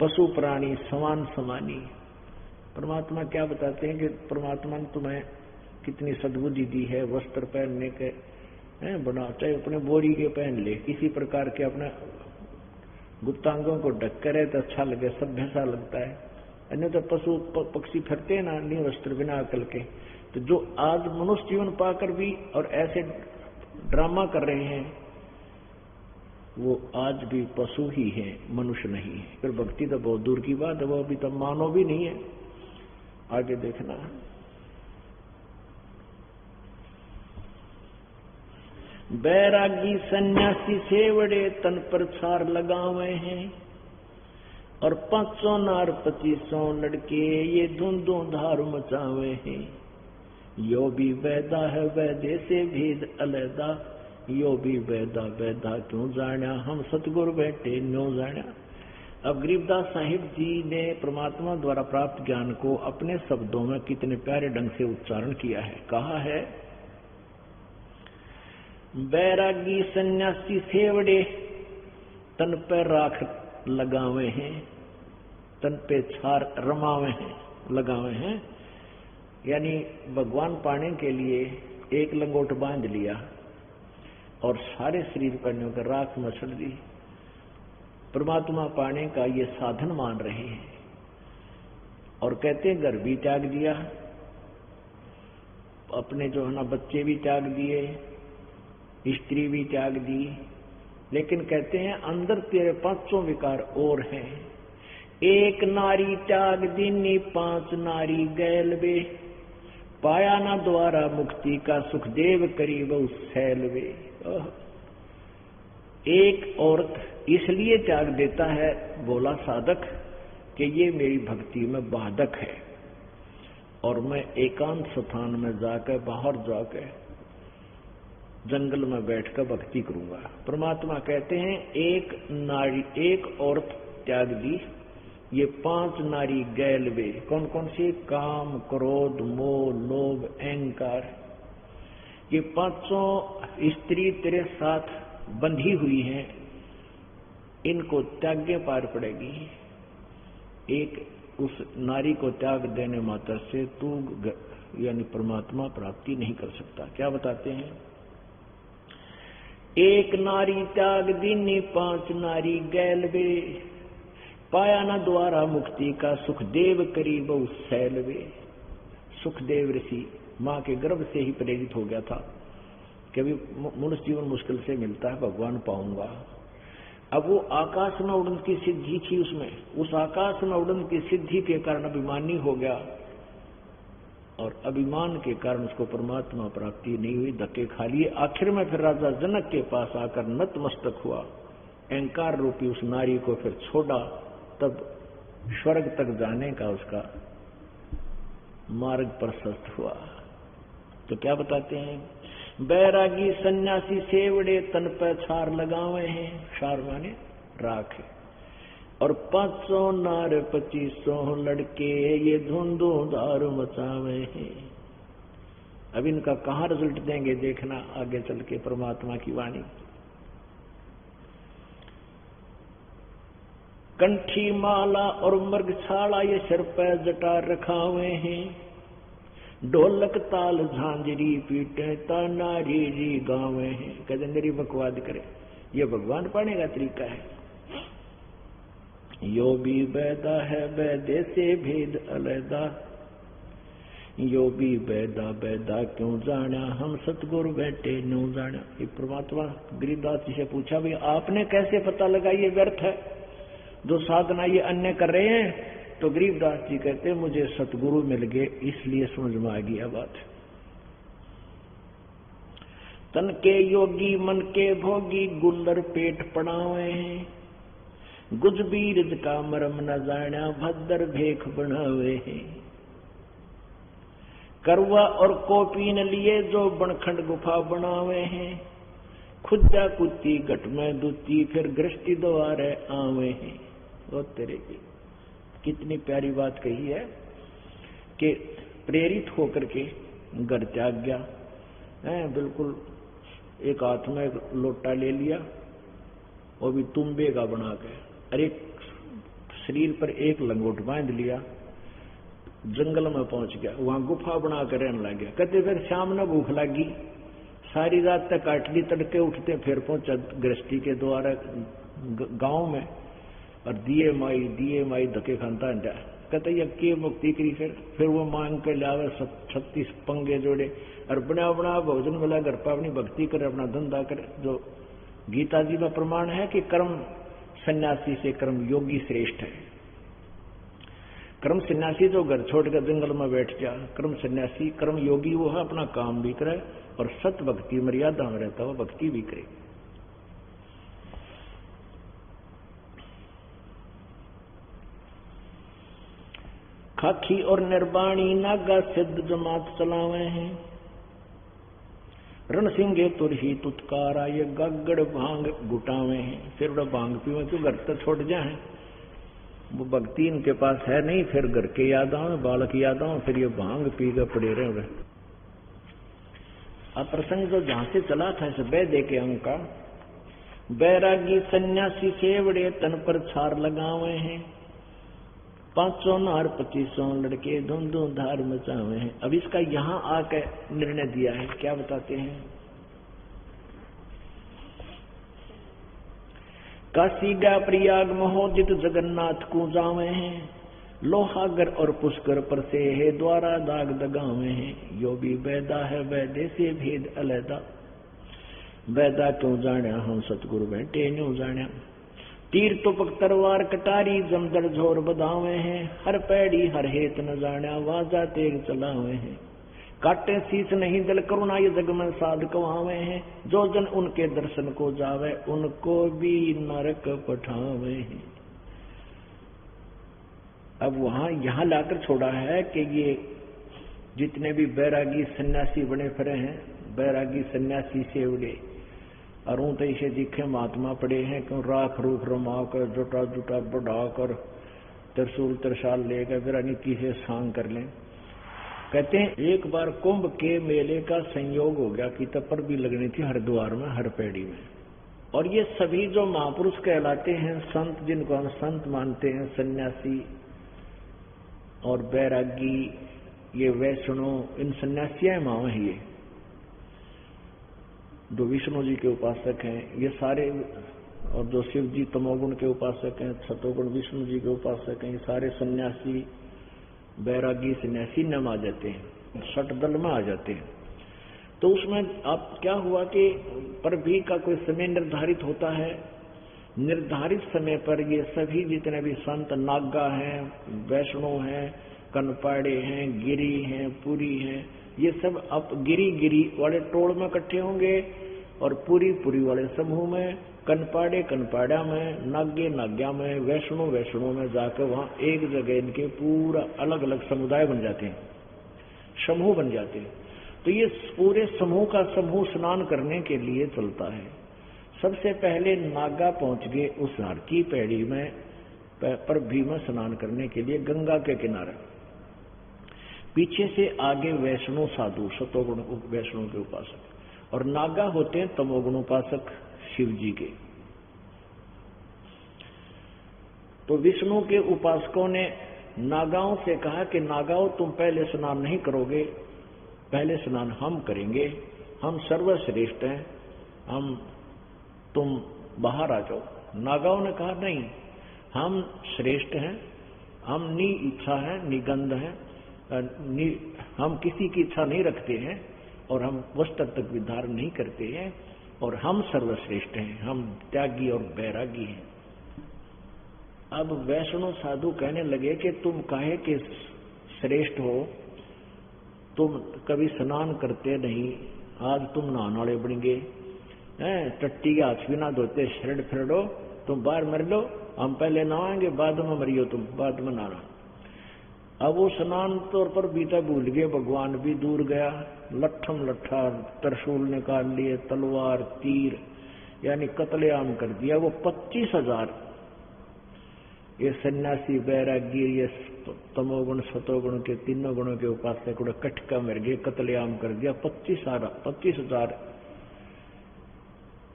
पशु प्राणी समान समानी। परमात्मा क्या बताते हैं कि परमात्मा ने तुम्हें कितनी सद्बुद्धि दी है, वस्त्र पहनने के बना, चाहे अपने बोरी के पहन ले, किसी प्रकार के अपने गुप्तांगों को ढक करे तो अच्छा लगे, सभ्य सा लगता है। अन्य तो पशु पक्षी फिरते ना निवस्त्र बिना अकल के। तो जो आज मनुष्य जीवन पाकर भी और ऐसे ड्रामा कर रहे हैं, वो आज भी पशु ही है, मनुष्य नहीं है। फिर भक्ति तो बहुत दूर की बात है, वो अभी तो मानव भी नहीं है। आगे देखना, बैरागी सन्यासी सेवड़े तन पर छार लगावे हैं, और 500 नार 2500 लड़के ये धुंधों धार मचावे हैं। यो भी वैदा है वैदे से भेद अलैदा, यो भी वैदा वैदा क्यों जाना, हम सतगुरु बैठे न्यों जाना। अब गरीबदास साहिब जी ने परमात्मा द्वारा प्राप्त ज्ञान को अपने शब्दों में कितने प्यारे ढंग से उच्चारण किया है। कहा है, बैरागी सन्यासी सेवड़े तन पर राख लगावे हैं, तन पे छार रमावे हैं, लगावे हैं। यानी भगवान पाने के लिए एक लंगोट बांध लिया और सारे शरीर पर न्यों राख मछल दी। परमात्मा पाने का ये साधन मान रहे हैं और कहते हैं घर भी त्याग दिया, अपने जो है ना बच्चे भी त्याग दिए, स्त्री भी त्याग दी, लेकिन कहते हैं अंदर तेरे 500 विकार और हैं। एक नारी त्याग दीनी 5 नारी गैल वे, पाया ना द्वारा मुक्ति का सुखदेव करीब उस सैल वे। एक औरत इसलिए त्याग देता है, बोला साधक, कि ये मेरी भक्ति में बाधक है और मैं एकांत स्थान में जाकर, बाहर जाकर जंगल में बैठकर भक्ति करूंगा। परमात्मा कहते हैं एक नारी, एक औरत त्याग दी, ये 5 नारी गैल वे। कौन कौन सी? काम, क्रोध, मोह, लोभ, अहंकार। ये 500 स्त्री तेरे साथ बंधी हुई हैं, इनको त्यागे पार पड़ेगी। एक उस नारी को त्याग देने मात्र से तू यानी परमात्मा प्राप्ति नहीं कर सकता। क्या बताते हैं? एक नारी त्याग दीनी 5 नारी गैल वे, पाया न द्वारा मुक्ति का सुखदेव करीब उस सैल वे। सुखदेव ऋषि मां के गर्भ से ही प्रेरित हो गया था कि अभी मनुष्य जीवन मुश्किल से मिलता है, भगवान पाऊंगा। अब वो आकाश में उड़न की सिद्धि थी उसमें, उस आकाश में उड़न की सिद्धि के कारण अभिमानी हो गया और अभिमान के कारण उसको परमात्मा प्राप्ति नहीं हुई, धक्के खा लिए। आखिर में फिर राजा जनक के पास आकर नतमस्तक हुआ, अहंकार रूपी उस नारी को फिर छोड़ा, तब स्वर्ग तक जाने का उसका मार्ग प्रशस्त हुआ। तो क्या बताते हैं, बैरागी सन्यासी सेवड़े तन पे छार लगावे हैं, छार माने राख है, और 500 नार 2500 लड़के ये धुंधुधार मचावे हैं। अब इनका कहां रिजल्ट देंगे देखना आगे चल के परमात्मा की वाणी। कंठी माला और मृगछाला ये सिर पर जटा रखा हुए हैं, ढोलक ताल झांझरी पीटे तानारी जी गावे हैं। कहते मेरी बकवाद करे, ये भगवान पाने का तरीका है। यो भी बैदा है बैदे से भेद अलैदा, यो भी बैदा बैदा क्यों जाना, हम सतगुरु बैठे न्यू जाना। ये परमात्मा गिरिदास जी से पूछा, भाई आपने कैसे पता लगा ये व्यर्थ है, जो साधना ये अन्य कर रहे हैं? तो गरीबदास जी कहते मुझे सतगुरु मिल गए, इसलिए समझ में आ गया बात। तन के योगी मन के भोगी गुल्लर पेट पड़ावे हैं, गुज बीरज का मरम न जाना भद्र भेख बनावे हैं। करवा और कोपी न लिए जो बनखंड गुफा बनावे हैं, खुदा कुत्ती गट में दूती फिर गृष्टि द्वारे आवे हैं। वो तेरे की कितनी प्यारी बात कही है कि प्रेरित होकर के घर त्याग गया है, बिल्कुल एक हाथ में लोटा ले लिया, वो भी तुम्बे का बना के, अरे शरीर पर एक लंगोट बांध लिया, जंगल में पहुंच गया, वहां गुफा बना कर रहने लग गया। कहते फिर शाम न भूख लगी, सारी रात तक काट ली, तड़के उठते फिर पहुंचा गृहस्थी के द्वारा गांव में, और दिए माई धक्के खानता अंडा। कहते ये के मुक्ति करी, फिर वो मांग के लावे 36 पंगे जोड़े, और बना बना भोजन मिला, घर पर अपनी भक्ति करे, अपना धंधा करे। जो गीता जी में प्रमाण है कि कर्म सन्यासी से कर्म योगी श्रेष्ठ है। कर्म सन्यासी जो घर छोड़कर जंगल में बैठ गया, कर्म सन्यासी कर्म योगी वो है, अपना काम भी करे और सत भक्ति मर्यादा में रहता वो भक्ति भी करे। खाखी और निर्वाणी नागा सिद्ध जमात चलावे हैं, रणसिंगे तुरही तुतकारा ये गगड़ भांग गुटावे हैं। फिर वो भांग पीवे तो घर तो छोड़ जाए, वो भक्ति इनके पास है नहीं, फिर घर के याद आवे, बालक याद आवे, फिर ये भांग पी कर पड़े रहे। अब प्रसंग जो जहां से चला था इस बैदे के अंग का, बैरागी सन्यासी सेवड़े तन पर छार लगावे हैं, 500 नार 2500 लड़के धुंधुधार मचावे हैं। अब इसका यहां आकर निर्णय दिया है, क्या बताते हैं। काशी गा प्रयाग महोदित जगन्नाथ को जावे हैं, लोहागर और पुष्कर पर से है द्वारा दाग दगावे हैं। यो भी बैदा है बैदे से भेद अलैदा, बैदा क्यों जाना हम सतगुरु बैठे न्यू जाना। तीर तुपक तरवार कटारी जमदर झोर बधावे हैं, हर पैड़ी हर हेत न जाना वाजा तेग चलावे हैं। काटे शीस नहीं दल करुणा ये जग में साध कवावे हैं, जो जन उनके दर्शन को जावे उनको भी नरक पठावे हैं। अब वहां यहां लाकर छोड़ा है कि ये जितने भी बैरागी सन्यासी बने फिरे हैं, बैरागी सन्यासी सेवड़े, और तो इसे दिखे महात्मा पड़े हैं, क्यों राख रूख रमा कर जुटा जुटा बढ़ा कर त्रिशूल त्रिशाल लेकर फिर अनिकी से सांग कर लें। कहते हैं एक बार कुंभ के मेले का संयोग हो गया कि तब पर भी लगनी थी हरिद्वार में हर पेड़ी में, और ये सभी जो महापुरुष कहलाते हैं, संत जिनको हम संत मानते हैं, सन्यासी और बैरागी, ये वैष्णव, इन सन्यासियां माँ है, ये जो विष्णु जी के उपासक हैं ये सारे, और जो शिव जी तमोगुण के उपासक हैं, सतोगुण विष्णु जी के उपासक हैं, ये सारे सन्यासी बैरागी सन्यासी नाम आ जाते हैं, छठ दल में आ जाते हैं। तो उसमें अब क्या हुआ कि पर भी का कोई समय निर्धारित होता है, निर्धारित समय पर ये सभी जितने भी संत नागा हैं, वैष्णव हैं, कनपाड़े हैं, गिरी हैं, पुरी हैं, ये सब अब गिरी वाले टोल में इकट्ठे होंगे और पुरी वाले समूह में, कनपाड़े कनपाड़ा में, नाग्या नाग्या में, वैष्णो में जाकर वहां एक जगह इनके पूरा अलग अलग समुदाय बन जाते हैं, समूह बन जाते हैं। तो ये पूरे समूह का समूह स्नान करने के लिए चलता है। सबसे पहले नागा पहुंच गए उस हर की पैड़ी में पर भीमा स्नान करने के लिए गंगा के किनारे। पीछे से आगे वैष्णो साधु सतोगुण वैष्णो के उपासक, और नागा होते हैं तमोगुण उपासक शिव जी के। तो विष्णु के उपासकों ने नागाओं से कहा कि नागाओं तुम पहले स्नान नहीं करोगे, पहले स्नान हम करेंगे, हम सर्वश्रेष्ठ हैं, तुम बाहर आ जाओ। नागाओं ने कहा नहीं, हम श्रेष्ठ हैं, हम नि इच्छा है, निगंध है, हम किसी की इच्छा नहीं रखते हैं और हम वस्त्र तक भी धारण नहीं करते हैं और हम सर्वश्रेष्ठ हैं, हम त्यागी और बैरागी हैं। अब वैष्णव साधु कहने लगे कि तुम काहे के श्रेष्ठ हो, तुम कभी स्नान करते नहीं, आज तुम नहाने वाले बन गए हैं, टट्टी के हाथ भी ना धोते, शरण फिरो, तुम बाहर मर लो, हम पहले नहाएंगे बाद में मरियो, तुम बाद में नहाना। अब वो स्नान तौर पर बीता भूल गए, भगवान भी दूर गया, लट्ठम लट्ठा त्रिशूल निकाल लिए, तलवार तीर यानी कत्लेआम कर दिया। वो 25,000 ये सन्यासी बैरागी ये तमोगुण सतोगुण के तीनों गुणों के उपासक कटका मर गए, कत्लेआम कर दिया। 25,000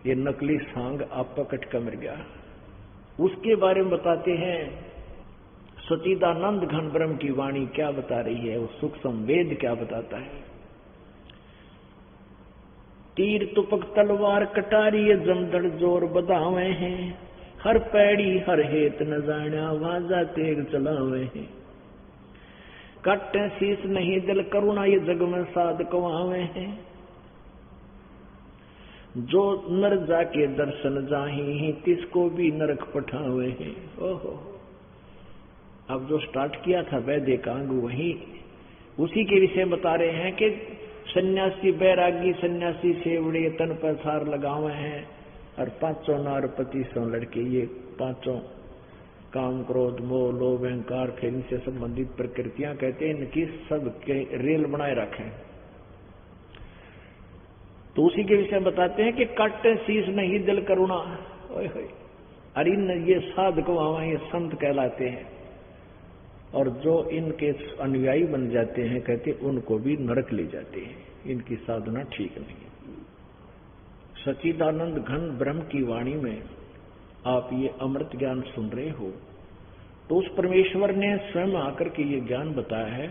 ये नकली सांग आपका कटका मर गया। उसके बारे में बताते हैं सच्चिदानंद घन ब्रह्म की वाणी क्या बता रही है, वो सूक्ष्म वेद क्या बताता है। तीर तुपक तलवार कटारी जमदड़ जोर बधावे हैं, हर पैड़ी हर हेत न जाना वाजा तेग चलावे हैं। काटे शीस नहीं दिल करुणा ये जग में साध कवावे हैं, जो नर जाके दर्शन जाही तिसको भी नरक पठावे हैं। ओहो, अब जो स्टार्ट किया था वैदिकांग वही उसी के विषय बता रहे हैं कि सन्यासी बैरागी सन्यासी सेवड़े तन पर सार लगावे हैं और 500 नार 2500 लड़के, ये 500 काम क्रोध मोह लोभ अहंकार फिर इनसे संबंधित प्रकृतियां कहते हैं इनकी सब के रेल बनाए रखे। तो उसी के विषय बताते हैं कि काटे शीश नहीं दिल करुणा, अरे ये साधक वहां ये संत कहलाते हैं, और जो इनके अनुयायी बन जाते हैं कहते उनको भी नरक ले जाते हैं, इनकी साधना ठीक नहीं। सच्चिदानंद घन ब्रह्म की वाणी में आप ये अमृत ज्ञान सुन रहे हो, तो उस परमेश्वर ने स्वयं आकर के ये ज्ञान बताया है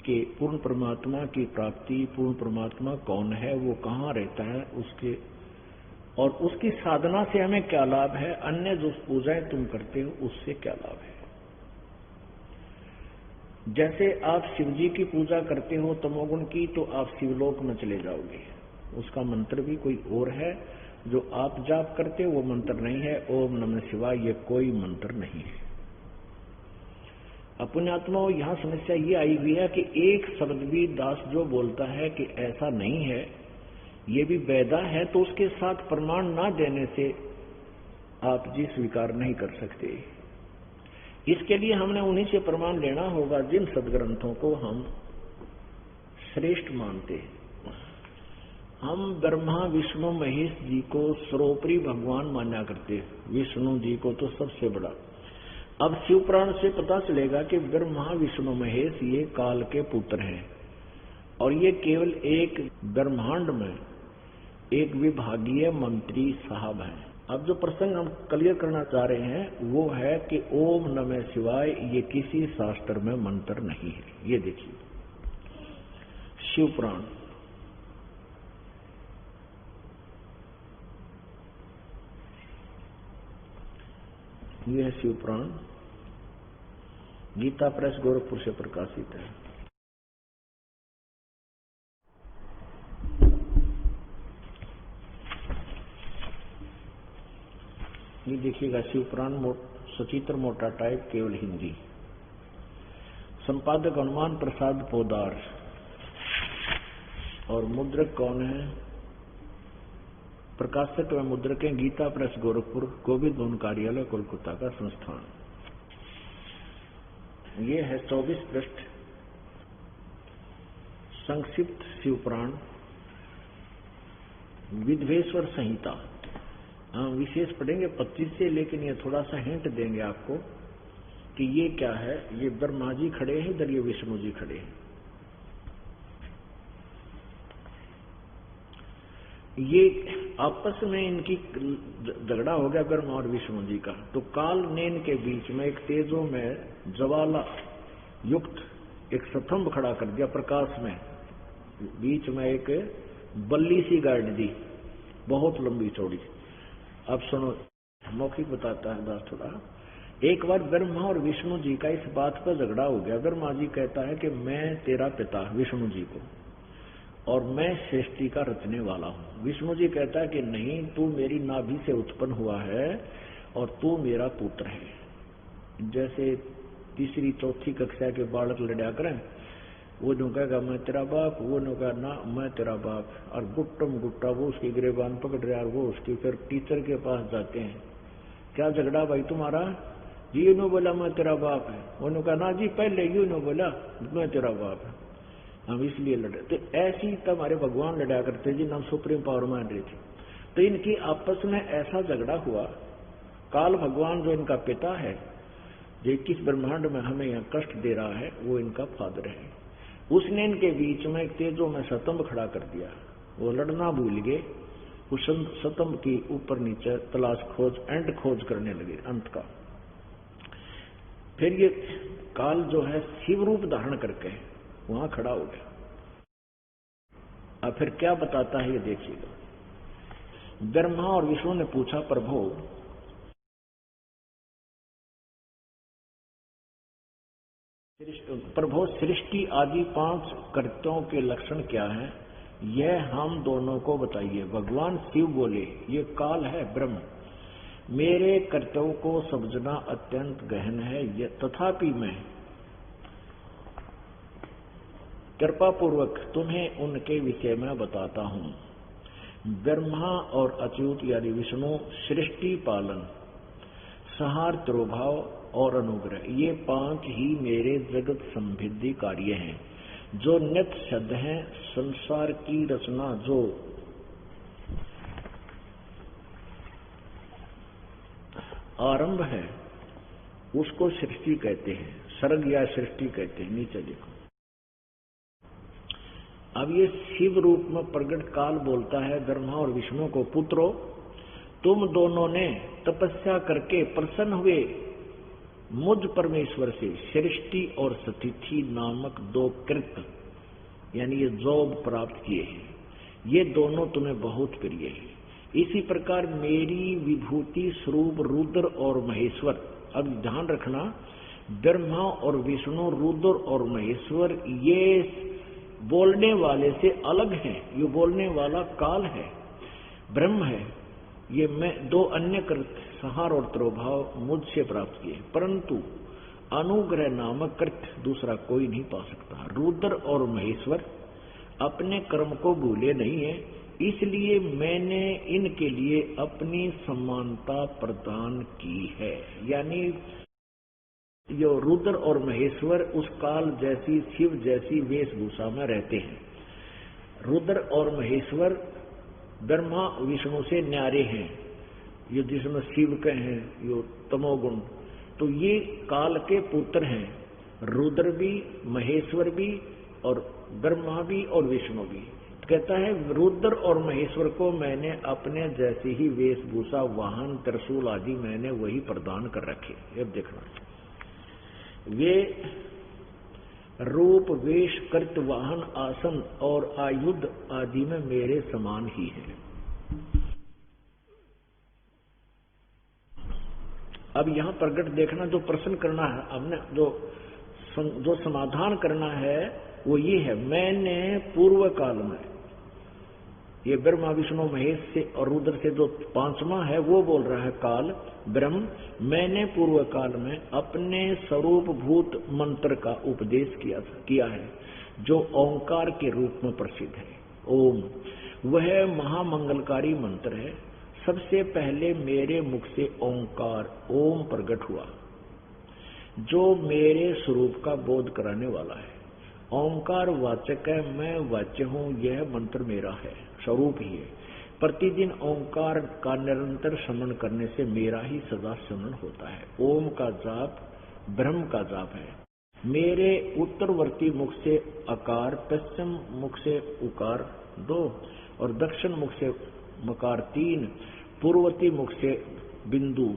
कि पूर्ण परमात्मा की प्राप्ति, पूर्ण परमात्मा कौन है, वो कहाँ रहता है, उसके और उसकी साधना से हमें क्या लाभ है, अन्य जो पूजाएं तुम करते हो उससे क्या लाभ है। जैसे आप शिव जी की पूजा करते हो तमोगुण की, तो आप शिवलोक में चले जाओगे, उसका मंत्र भी कोई और है, जो आप जाप करते हो वो मंत्र नहीं है, ओम नमः शिवाय ये कोई मंत्र नहीं है। अपने आत्मा यहां समस्या ये आई हुई है कि एक शब्द भी दास जो बोलता है कि ऐसा नहीं है, ये भी वैदा है, तो उसके साथ प्रमाण ना देने से आप जी स्वीकार नहीं कर सकते। इसके लिए हमने उन्हीं से प्रमाण लेना होगा जिन सदग्रंथों को हम श्रेष्ठ मानते हैं। हम ब्रह्मा विष्णु महेश जी को सर्वोपरि भगवान माना करते हैं, विष्णु जी को तो सबसे बड़ा। अब शिव पुराण से पता चलेगा कि ब्रह्मा विष्णु महेश ये काल के पुत्र हैं और ये केवल एक ब्रह्मांड में एक विभागीय मंत्री साहब हैं। अब जो प्रसंग हम क्लियर करना चाह रहे हैं वो है कि ओम नमः शिवाय ये किसी शास्त्र में मंत्र नहीं है। ये देखिए शिव पुराण, ये है शिव पुराण, गीता प्रेस गोरखपुर से प्रकाशित है। ये देखिएगा शिव पुराण सचित्र मोटा टाइप केवल हिंदी। संपादक हनुमान प्रसाद पोदार और मुद्रक कौन है? प्रकाशक व मुद्रक हैं गीता प्रेस गोरखपुर, गोविंद भवन कार्यालय कोलकाता का संस्थान। ये है 24 पृष्ठ संक्षिप्त शिवपुराण विधवेश्वर संहिता। हम विशेष पढ़ेंगे 25 से, लेकिन ये थोड़ा सा हिंट देंगे आपको कि ये क्या है। ये ब्रह्मा जी खड़े हैं, इधर ये विष्णु जी खड़े हैं। ये आपस में इनकी झगड़ा हो गया ब्रह्मा और विष्णु जी का। तो काल नेन के बीच में एक तेजों में ज्वाला युक्त एक स्तंभ खड़ा कर दिया प्रकाश में, बीच में एक बल्ली सी गाड़ दी, बहुत लंबी चौड़ी। अब सुनो, मौखिक बताता है बात थोड़ा। एक बार ब्रह्मा और विष्णु जी का इस बात पर झगड़ा हो गया। ब्रह्मा जी कहता है कि मैं तेरा पिता विष्णु जी को, और मैं सृष्टि का रचने वाला हूं। विष्णु जी कहता है कि नहीं, तू मेरी नाभि से उत्पन्न हुआ है और तू मेरा पुत्र है। जैसे तीसरी चौथी कक्षा के बालक लड़ा करें, वो जो कहेगा मैं तेरा बाप, वो जो कहा ना मैं तेरा बाप, और गुट्टम गुट्टा वो उसकी गिरेबान पकड़ रहा है, और वो उसकी फिर टीचर के पास जाते हैं। क्या झगड़ा भाई तुम्हारा? जी यूं बोला मैं तेरा बाप है, वो कहा ना जी पहले यूं बोला मैं तेरा बाप है, हम इसलिए लड़े। तो ऐसी तब हमारे भगवान लड़ा करते जी, हम सुप्रीम पावर मान रही थी। तो इनकी आपस में ऐसा झगड़ा हुआ। काल भगवान जो इनका पिता है, जो किस ब्रह्मांड में हमें यहाँ कष्ट दे रहा है, वो इनका फादर है। उसने इनके बीच में एक तेजों में स्तंभ खड़ा कर दिया। वो लड़ना भूल गए, उस स्तंभ की ऊपर नीचे तलाश खोज करने लगे अंत का। फिर ये काल जो है शिव रूप धारण करके वहां खड़ा हो गया। अब फिर क्या बताता है ये देखिएगा। ब्रह्मा और विष्णु ने पूछा, प्रभो सृष्टि आदि 5 कर्तव्यों के लक्षण क्या हैं, यह हम दोनों को बताइए। भगवान शिव बोले, ये काल है ब्रह्म, मेरे कर्तव्यों को समझना अत्यंत गहन है, तथापि मैं कृपा पूर्वक तुम्हें उनके विषय में बताता हूं। ब्रह्मा और अच्युत यानी विष्णु सृष्टि पालन, संहार, तिरोभाव और अनुग्रह, ये 5 ही मेरे जगत संभिद्ध कार्य हैं, जो नित्य सिद्ध हैं। संसार की रचना जो आरंभ है उसको सृष्टि कहते हैं, सर्ग या सृष्टि कहते हैं। नीचे देखो, अब ये शिव रूप में प्रगट काल बोलता है ब्रह्मा और विष्णु को, पुत्रो तुम दोनों ने तपस्या करके प्रसन्न हुए मुझ परमेश्वर से सृष्टि और स्थिति नामक 2 कृत्य यानी ये जॉब प्राप्त किए हैं। ये दोनों तुम्हें बहुत प्रिय है। इसी प्रकार मेरी विभूति स्वरूप रुद्र और महेश्वर, अब ध्यान रखना, ब्रह्मा और विष्णु रुद्र और महेश्वर ये बोलने वाले से अलग हैं। ये बोलने वाला काल है, ब्रह्म है। ये मैं 2 अन्य कृत्य संहार और तिरोभाव मुझसे प्राप्त किए, परंतु अनुग्रह नामक कृत्य दूसरा कोई नहीं पा सकता। रुद्र और महेश्वर अपने कर्म को भूले नहीं है, इसलिए मैंने इनके लिए अपनी समानता प्रदान की है। यानी जो रुद्र और महेश्वर उस काल जैसी शिव जैसी वेशभूषा में रहते हैं। रुद्र और महेश्वर ब्रह्मा विष्णु से न्यारे हैं, ये जिसमें शिव के हैं यो तमोगुण, तो ये काल के पुत्र हैं। रुद्र भी, महेश्वर भी, और ब्रह्मा भी और विष्णु भी। कहता है रुद्र और महेश्वर को मैंने अपने जैसी ही वेशभूषा, वाहन, त्रिशूल आदि मैंने वही प्रदान कर रखे। अब देखना, वे रूप, वेश, कृत्य, वाहन, आसन और आयुध आदि में मेरे समान ही है। अब यहां प्रकट देखना, जो प्रश्न करना है हमने, जो समाधान करना है वो ये है, मैंने पूर्व काल में ये ब्रह्मा विष्णु महेश से और रुद्र से जो पांचवा है वो बोल रहा है काल ब्रह्म, मैंने पूर्व काल में अपने स्वरूप भूत मंत्र का उपदेश किया है जो ओंकार के रूप में प्रसिद्ध है। ओम वह महामंगलकारी मंत्र है। सबसे पहले मेरे मुख से ओंकार ओम प्रकट हुआ जो मेरे स्वरूप का बोध कराने वाला है। ओंकार वाचक है, मैं वाच्य हूँ, यह मंत्र मेरा है, स्वरूप ही है। प्रतिदिन ओंकार का निरंतर स्मरण करने से मेरा ही सदा स्मरण होता है। ओम का जाप ब्रह्म का जाप है। मेरे उत्तरवर्ती मुख से अकार, पश्चिम मुख से उकार 2 और दक्षिण मुख से मकार 3, पूर्ववर्ती मुख से बिंदु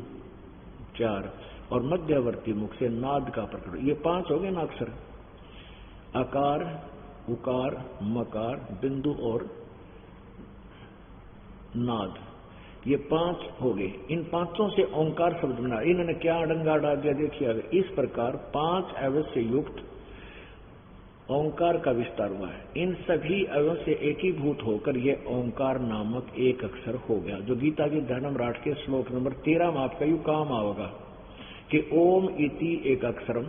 4 और मध्यवर्ती मुख से नाद का प्रकट। ये 5 हो गए ना अक्षर, अकार, उकार, मकार, बिंदु और नाद, ये 5 हो गए। इन 5 से ओंकार शब्द बना। इन्होंने क्या अड़ंगा डाल दिया देखिए। इस प्रकार 5 अवयव से युक्त ओंकार का विस्तार हुआ है। इन सभी अवयव से एकीभूत होकर यह ओंकार नामक एक अक्षर हो गया, जो गीता के धर्मराट के श्लोक नंबर 13 में आपका यू काम आओगा कि ओम इति एक अक्षरम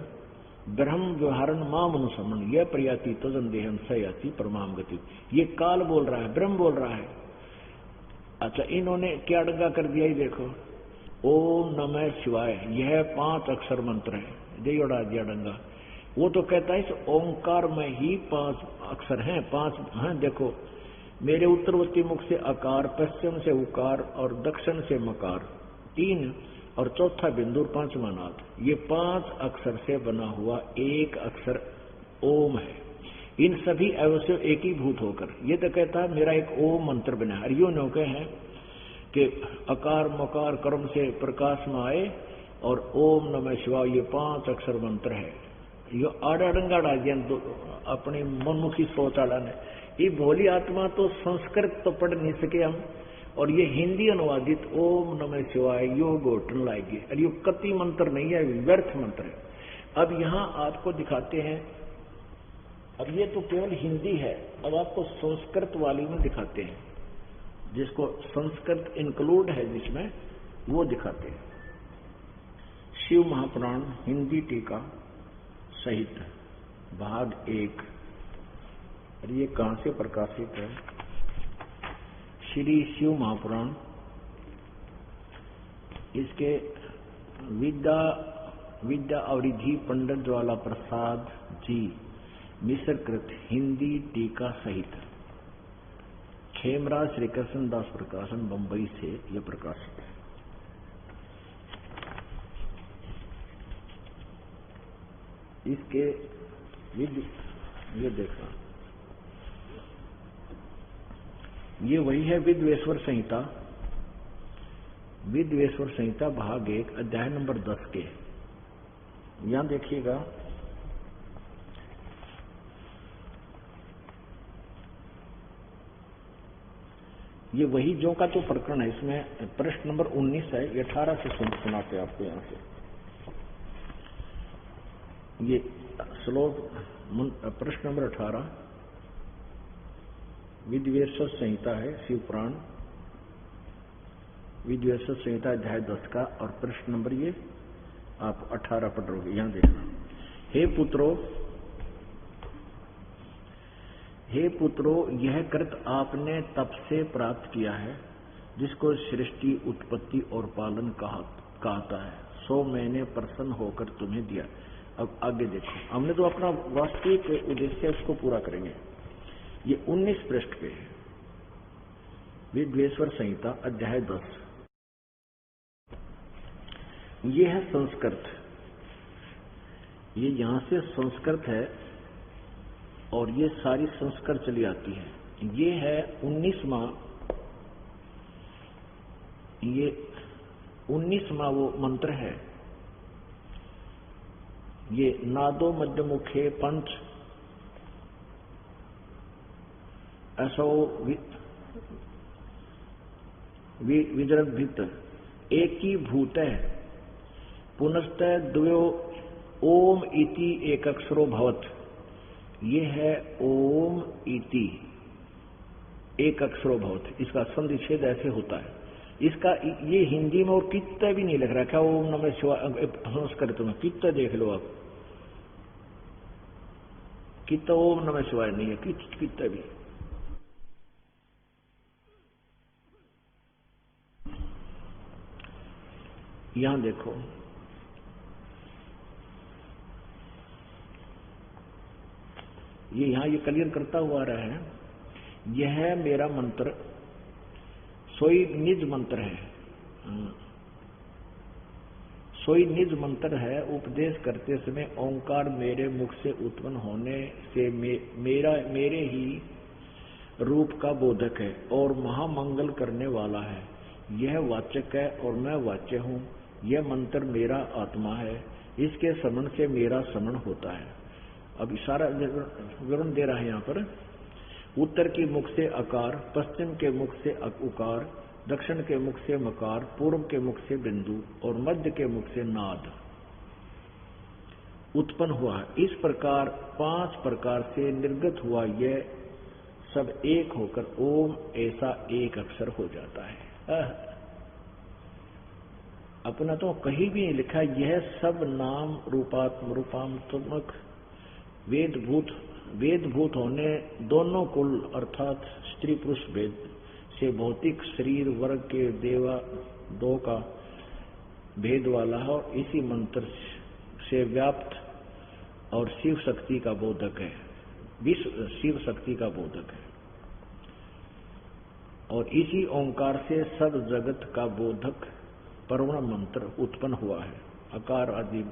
ब्रह्म व्यवहारन माम अनुसमन यह प्रयाति तो संदेहम सयाति परमाम गति। ये काल बोल रहा है, ब्रह्म बोल रहा है। अच्छा, इन्होंने क्या डंगा कर दिया ही देखो, ओम नमः शिवाय, यह 5 अक्षर मंत्र है, दे उड़ा दिया डंगा। वो तो कहता है इस ओंकार में ही 5 अक्षर हैं, 5 हैं। देखो मेरे उत्तरवर्ती मुख से अकार, पश्चिम से उकार और दक्षिण से मकार 3 और चौथा बिंदु 5वां नाद, ये 5 अक्षर से बना हुआ एक अक्षर ओम है। इन सभी अवयव से एकीभूत होकर ये तो कहता है मेरा एक ओम मंत्र बना। हरियो नौके हैं कि अकार मकार कर्म से प्रकाश में आए और ओम नमः शिवाय, ये 5 अक्षर मंत्र है। यो आड़ंगा डाल दिया अपने मनमुखी शौचालय ने। ये भोली आत्मा तो संस्कृत तो पढ़ नहीं सके हम, और ये हिंदी अनुवादित ओम नमः शिवाय यो घोटन लाएगी। और ये कति मंत्र नहीं है, व्यर्थ मंत्र है। अब यहाँ आपको दिखाते हैं, अब ये तो केवल हिंदी है, अब आपको संस्कृत वाली में दिखाते हैं, जिसको संस्कृत इंक्लूड है जिसमें, वो दिखाते हैं। शिव महापुराण हिंदी टीका सहित भाग 1। और ये कहां से प्रकाशित है? श्री शिव महापुराण, इसके विद्या अवरिधि पंडित ज्वाला प्रसाद जी मिश्रकृत हिंदी टीका सहित खेमराज श्री कृष्ण दास प्रकाशन बंबई से यह प्रकाशित है। इसके ये देखना, ये वही है विद्वेश्वर संहिता, विद्वेश्वर संहिता भाग 1 अध्याय नंबर 10 के। यहां देखिएगा, ये वही जो का तो प्रकरण है। इसमें प्रश्न नंबर 19 है, 18 से सुनाते आपको यहां से। ये श्लोक प्रश्न नंबर 18 विद्वेश्वर संहिता है, शिव पुराण विद्वेश्वर संहिता अध्याय 10 का, और प्रश्न नंबर ये आप 18 पढ़ रहोगे। यहां देखना, हे पुत्रो, यह कृत आपने तप से प्राप्त किया है जिसको सृष्टि उत्पत्ति और पालन कहता है, सो मैंने प्रसन्न होकर तुम्हें दिया। अब आगे देखो, हमने तो अपना वास्तविक उद्देश्य उसको पूरा करेंगे। ये 19 पृष्ठ पे है, विद्वेश्वर संहिता अध्याय 10। ये है संस्कृत, ये यहां से संस्कृत है और ये सारी संस्कृत चली आती है। ये है 19वां, ये 19वां वो मंत्र है। ये नादो मध्य मुखे पंच असो विजृंभित एक ही भूत है, पुनस्त द्वयो ओम इति एक अक्षरो भवत। ये है ओम इति, एक अक्षरो भवति, इसका संधि छेद ऐसे होता है। इसका ये हिंदी में और कितना भी नहीं लिख रखा। ओम नमः शिवाय संस्कृत में कितना देख लो आप, कितना ओम नमः शिवाय नहीं है, कितना भी। यहां देखो, ये यहां ये क्लियर करता हुआ आ रहा है, यह मेरा मंत्र सोई निज मंत्र है, सोई निज मंत्र है। उपदेश करते समय ओंकार मेरे मुख से उत्पन्न होने से मेरे ही रूप का बोधक है और महामंगल करने वाला है। यह वाचक है और मैं वाच्य हूँ। यह मंत्र मेरा आत्मा है, इसके श्रवण से मेरा श्रवण होता है। अब सारा विवरण दे रहा है यहाँ पर। उत्तर के मुख से अकार, पश्चिम के मुख से उकार, दक्षिण के मुख से मकार, पूर्व के मुख से बिंदु और मध्य के मुख से नाद उत्पन्न हुआ। इस प्रकार 5 प्रकार से निर्गत हुआ यह सब एक होकर ओम ऐसा एक अक्षर हो जाता है। अपना तो कहीं भी नहीं लिखा, यह सब नाम रूपात्मक वेदभूत होने दोनों कुल अर्थात स्त्री पुरुष भेद से भौतिक शरीर वर्ग के देवा दो का भेद वाला है और इसी मंत्र से व्याप्त और शिव शक्ति का बोधक है, विश्व शिव शक्ति का बोधक है। और इसी ओंकार से सब जगत का बोधक परम मंत्र उत्पन्न हुआ है। अकार आदि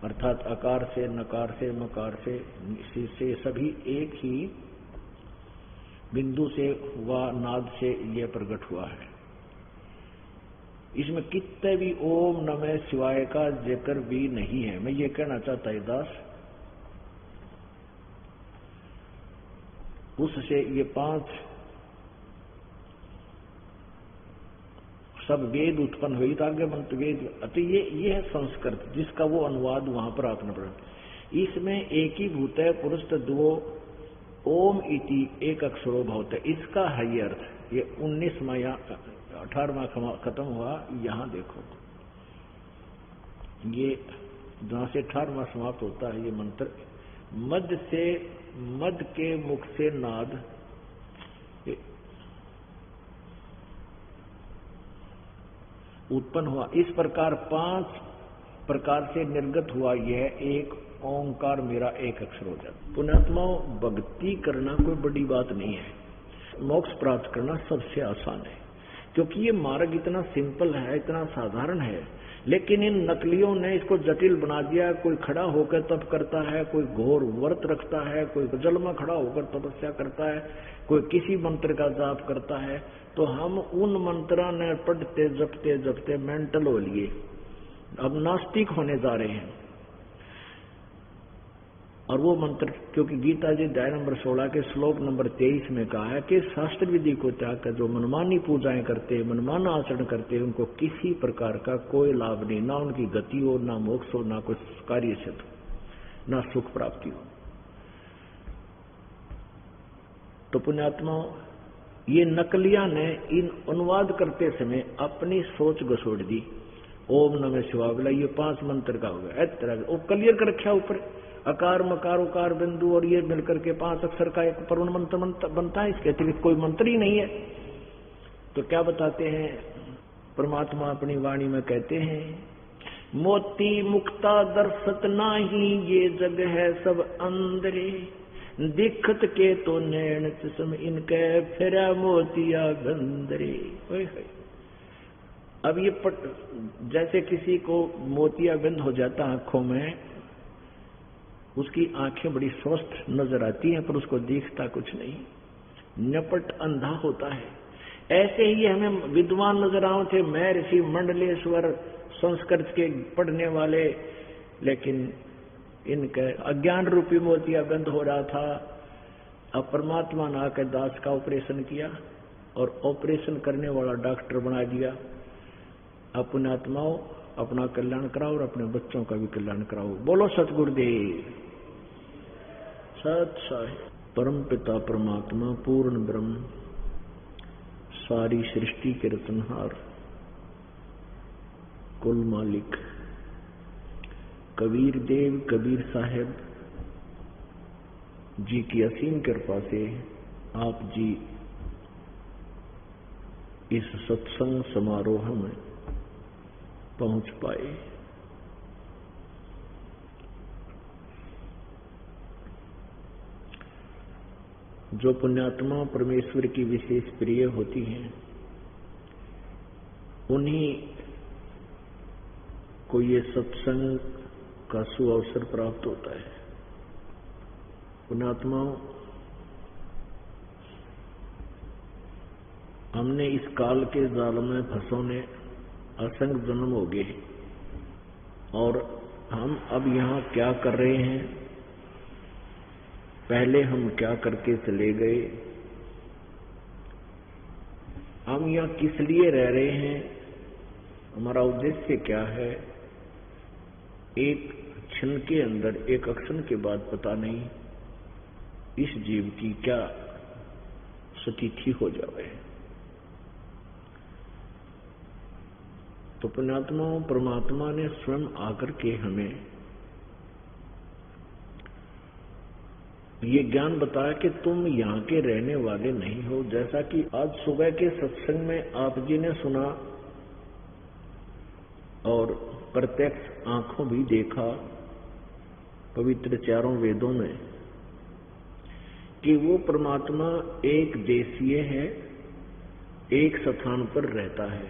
अर्थात अकार से, नकार से, मकार से सभी एक ही बिंदु से व नाद से यह प्रकट हुआ है। इसमें कितने भी ओम नमः शिवाय का जिक्र भी नहीं है। मैं ये कहना चाहता है दास, उससे ये 5 सब वेद उत्पन्न हुई तो आगे मंत्र वेद, तो ये है संस्कृत जिसका वो अनुवाद वहां पर आपने पढ़ा। इसमें एक ही भूत है पुरुष दो ओम इति एक अक्षरो भवत है, इसका है ये अर्थ। ये 19वां या 18वां खत्म हुआ। यहां देखो, ये जहां से 18वां समाप्त होता है ये मंत्र, मध्य के मुख से नाद उत्पन्न हुआ। इस प्रकार 5 प्रकार से निर्गत हुआ यह एक ओंकार मेरा एक अक्षर हो जाता। पुण्यात्माओं, भक्ति करना कोई बड़ी बात नहीं है, मोक्ष प्राप्त करना सबसे आसान है, क्योंकि ये मार्ग इतना सिंपल है, इतना साधारण है। लेकिन इन नकलियों ने इसको जटिल बना दिया। कोई खड़ा होकर तप करता है, कोई घोर व्रत रखता है, कोई जल में खड़ा होकर तपस्या करता है, कोई किसी मंत्र का जाप करता है। तो हम उन मंत्रों ने पढ़ते जपते मेंटल हो लिए, अब नास्तिक होने जा रहे हैं। और वो मंत्र, क्योंकि गीता जी अध्याय नंबर 16 के श्लोक नंबर 23 में कहा है कि शास्त्र विधि को त्याग कर जो मनमानी पूजाएं करते, मनमाना आचरण करते, उनको किसी प्रकार का कोई लाभ नहीं, ना उनकी गति हो, ना मोक्ष हो, ना कुछ कार्य सिद्ध हो, ना सुख प्राप्ति हो। तो पुण्यात्माओं, ये नकलिया ने इन अनुवाद करते समय अपनी सोच घसोड़ दी। ओम नमः शिवाय बोला, ये 5 मंत्र का हो गया। इस तरह वो क्लियर कर रखा ऊपर, अकार मकार उकार बिंदु और ये मिलकर के 5 अक्षर का एक पूर्ण मंत्र बनता है। इसके अतिरिक्त कोई मंत्र ही नहीं है। तो क्या बताते हैं परमात्मा अपनी वाणी में, कहते हैं, मोती मुक्ता दर्शत नाही, ये जग है सब अंदरे, दिखत के तो नैन चश्म इनके फिरा मोतिया बंदरे। अब ये जैसे किसी को मोतिया बंद हो जाता आंखों में, उसकी आंखें बड़ी स्वस्थ नजर आती हैं पर उसको दिखता कुछ नहीं, नपट अंधा होता है। ऐसे ही हमें विद्वान नजर आए थे, मैं ऋषि मंडलेश्वर संस्कृत के पढ़ने वाले, लेकिन इनके अज्ञान रूपी मोतिया बंद हो रहा था। अब परमात्मा ने आकर दास का ऑपरेशन किया और ऑपरेशन करने वाला डॉक्टर बना दिया। अब पुण्यात्माओं, अपना कल्याण कराओ और अपने बच्चों का भी कल्याण कराओ। बोलो सतगुरुदेव सत साहिब। परम पिता परमात्मा पूर्ण ब्रह्म सारी सृष्टि के रचनहार, कुल मालिक कबीर देव कबीर साहेब जी की असीम कृपा से आप जी इस सत्संग समारोह में पहुंच पाए। जो पुण्यात्मा परमेश्वर की विशेष प्रिय होती हैं, उन्हीं को ये सत्संग का सुअवसर प्राप्त होता है। पुण्यात्माओं, हमने इस काल के जाल में फंसोने असंख्य जन्म हो गए और हम अब यहाँ क्या कर रहे हैं, पहले हम क्या करके चले गए, हम यहाँ किस लिए रह रहे हैं, हमारा उद्देश्य क्या है, एक क्षण के अंदर, एक क्षण के बाद पता नहीं इस जीव की क्या स्थिति हो जाए। तो पुण्यात्माओं, परमात्मा ने स्वयं आकर के हमें ये ज्ञान बताया कि तुम यहाँ के रहने वाले नहीं हो। जैसा कि आज सुबह के सत्संग में आप जी ने सुना और प्रत्यक्ष आंखों भी देखा पवित्र चारों वेदों में कि वो परमात्मा एक देशीय है, एक स्थान पर रहता है,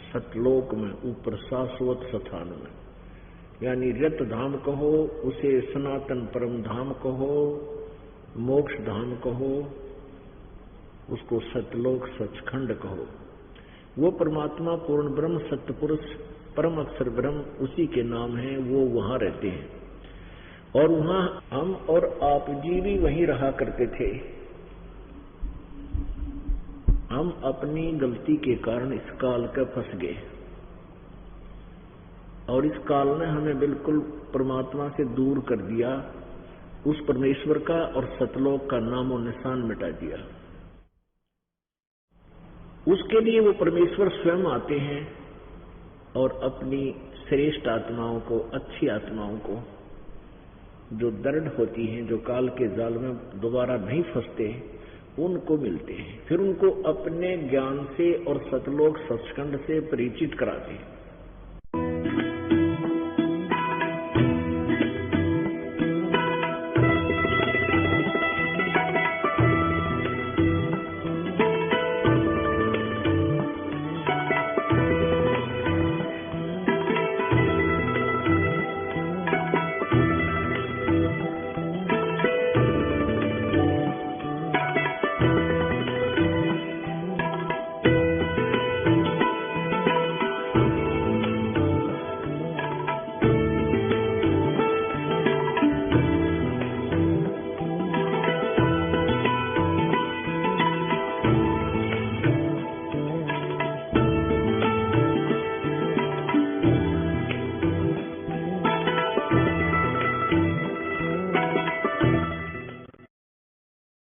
सतलोक में, ऊपर शाश्वत स्थान में, यानी रत धाम कहो उसे, सनातन परम धाम कहो, मोक्ष धाम कहो उसको, सतलोक सचखंड कहो। वो परमात्मा पूर्ण ब्रह्म सत्य पुरुष परम अक्षर ब्रह्म, उसी के नाम है, वो वहां रहते हैं। और वहां हम और आप जी भी वहीं रहा करते थे। हम अपनी गलती के कारण इस काल का फंस गए और इस काल ने हमें बिल्कुल परमात्मा से दूर कर दिया, उस परमेश्वर का और सतलोक का नामो निशान मिटा दिया। उसके लिए वो परमेश्वर स्वयं आते हैं और अपनी श्रेष्ठ आत्माओं को, अच्छी आत्माओं को, जो दृढ़ होती हैं, जो काल के जाल में दोबारा नहीं फंसते, उनको मिलते हैं। फिर उनको अपने ज्ञान से और सतलोक सचखंड से परिचित कराते हैं।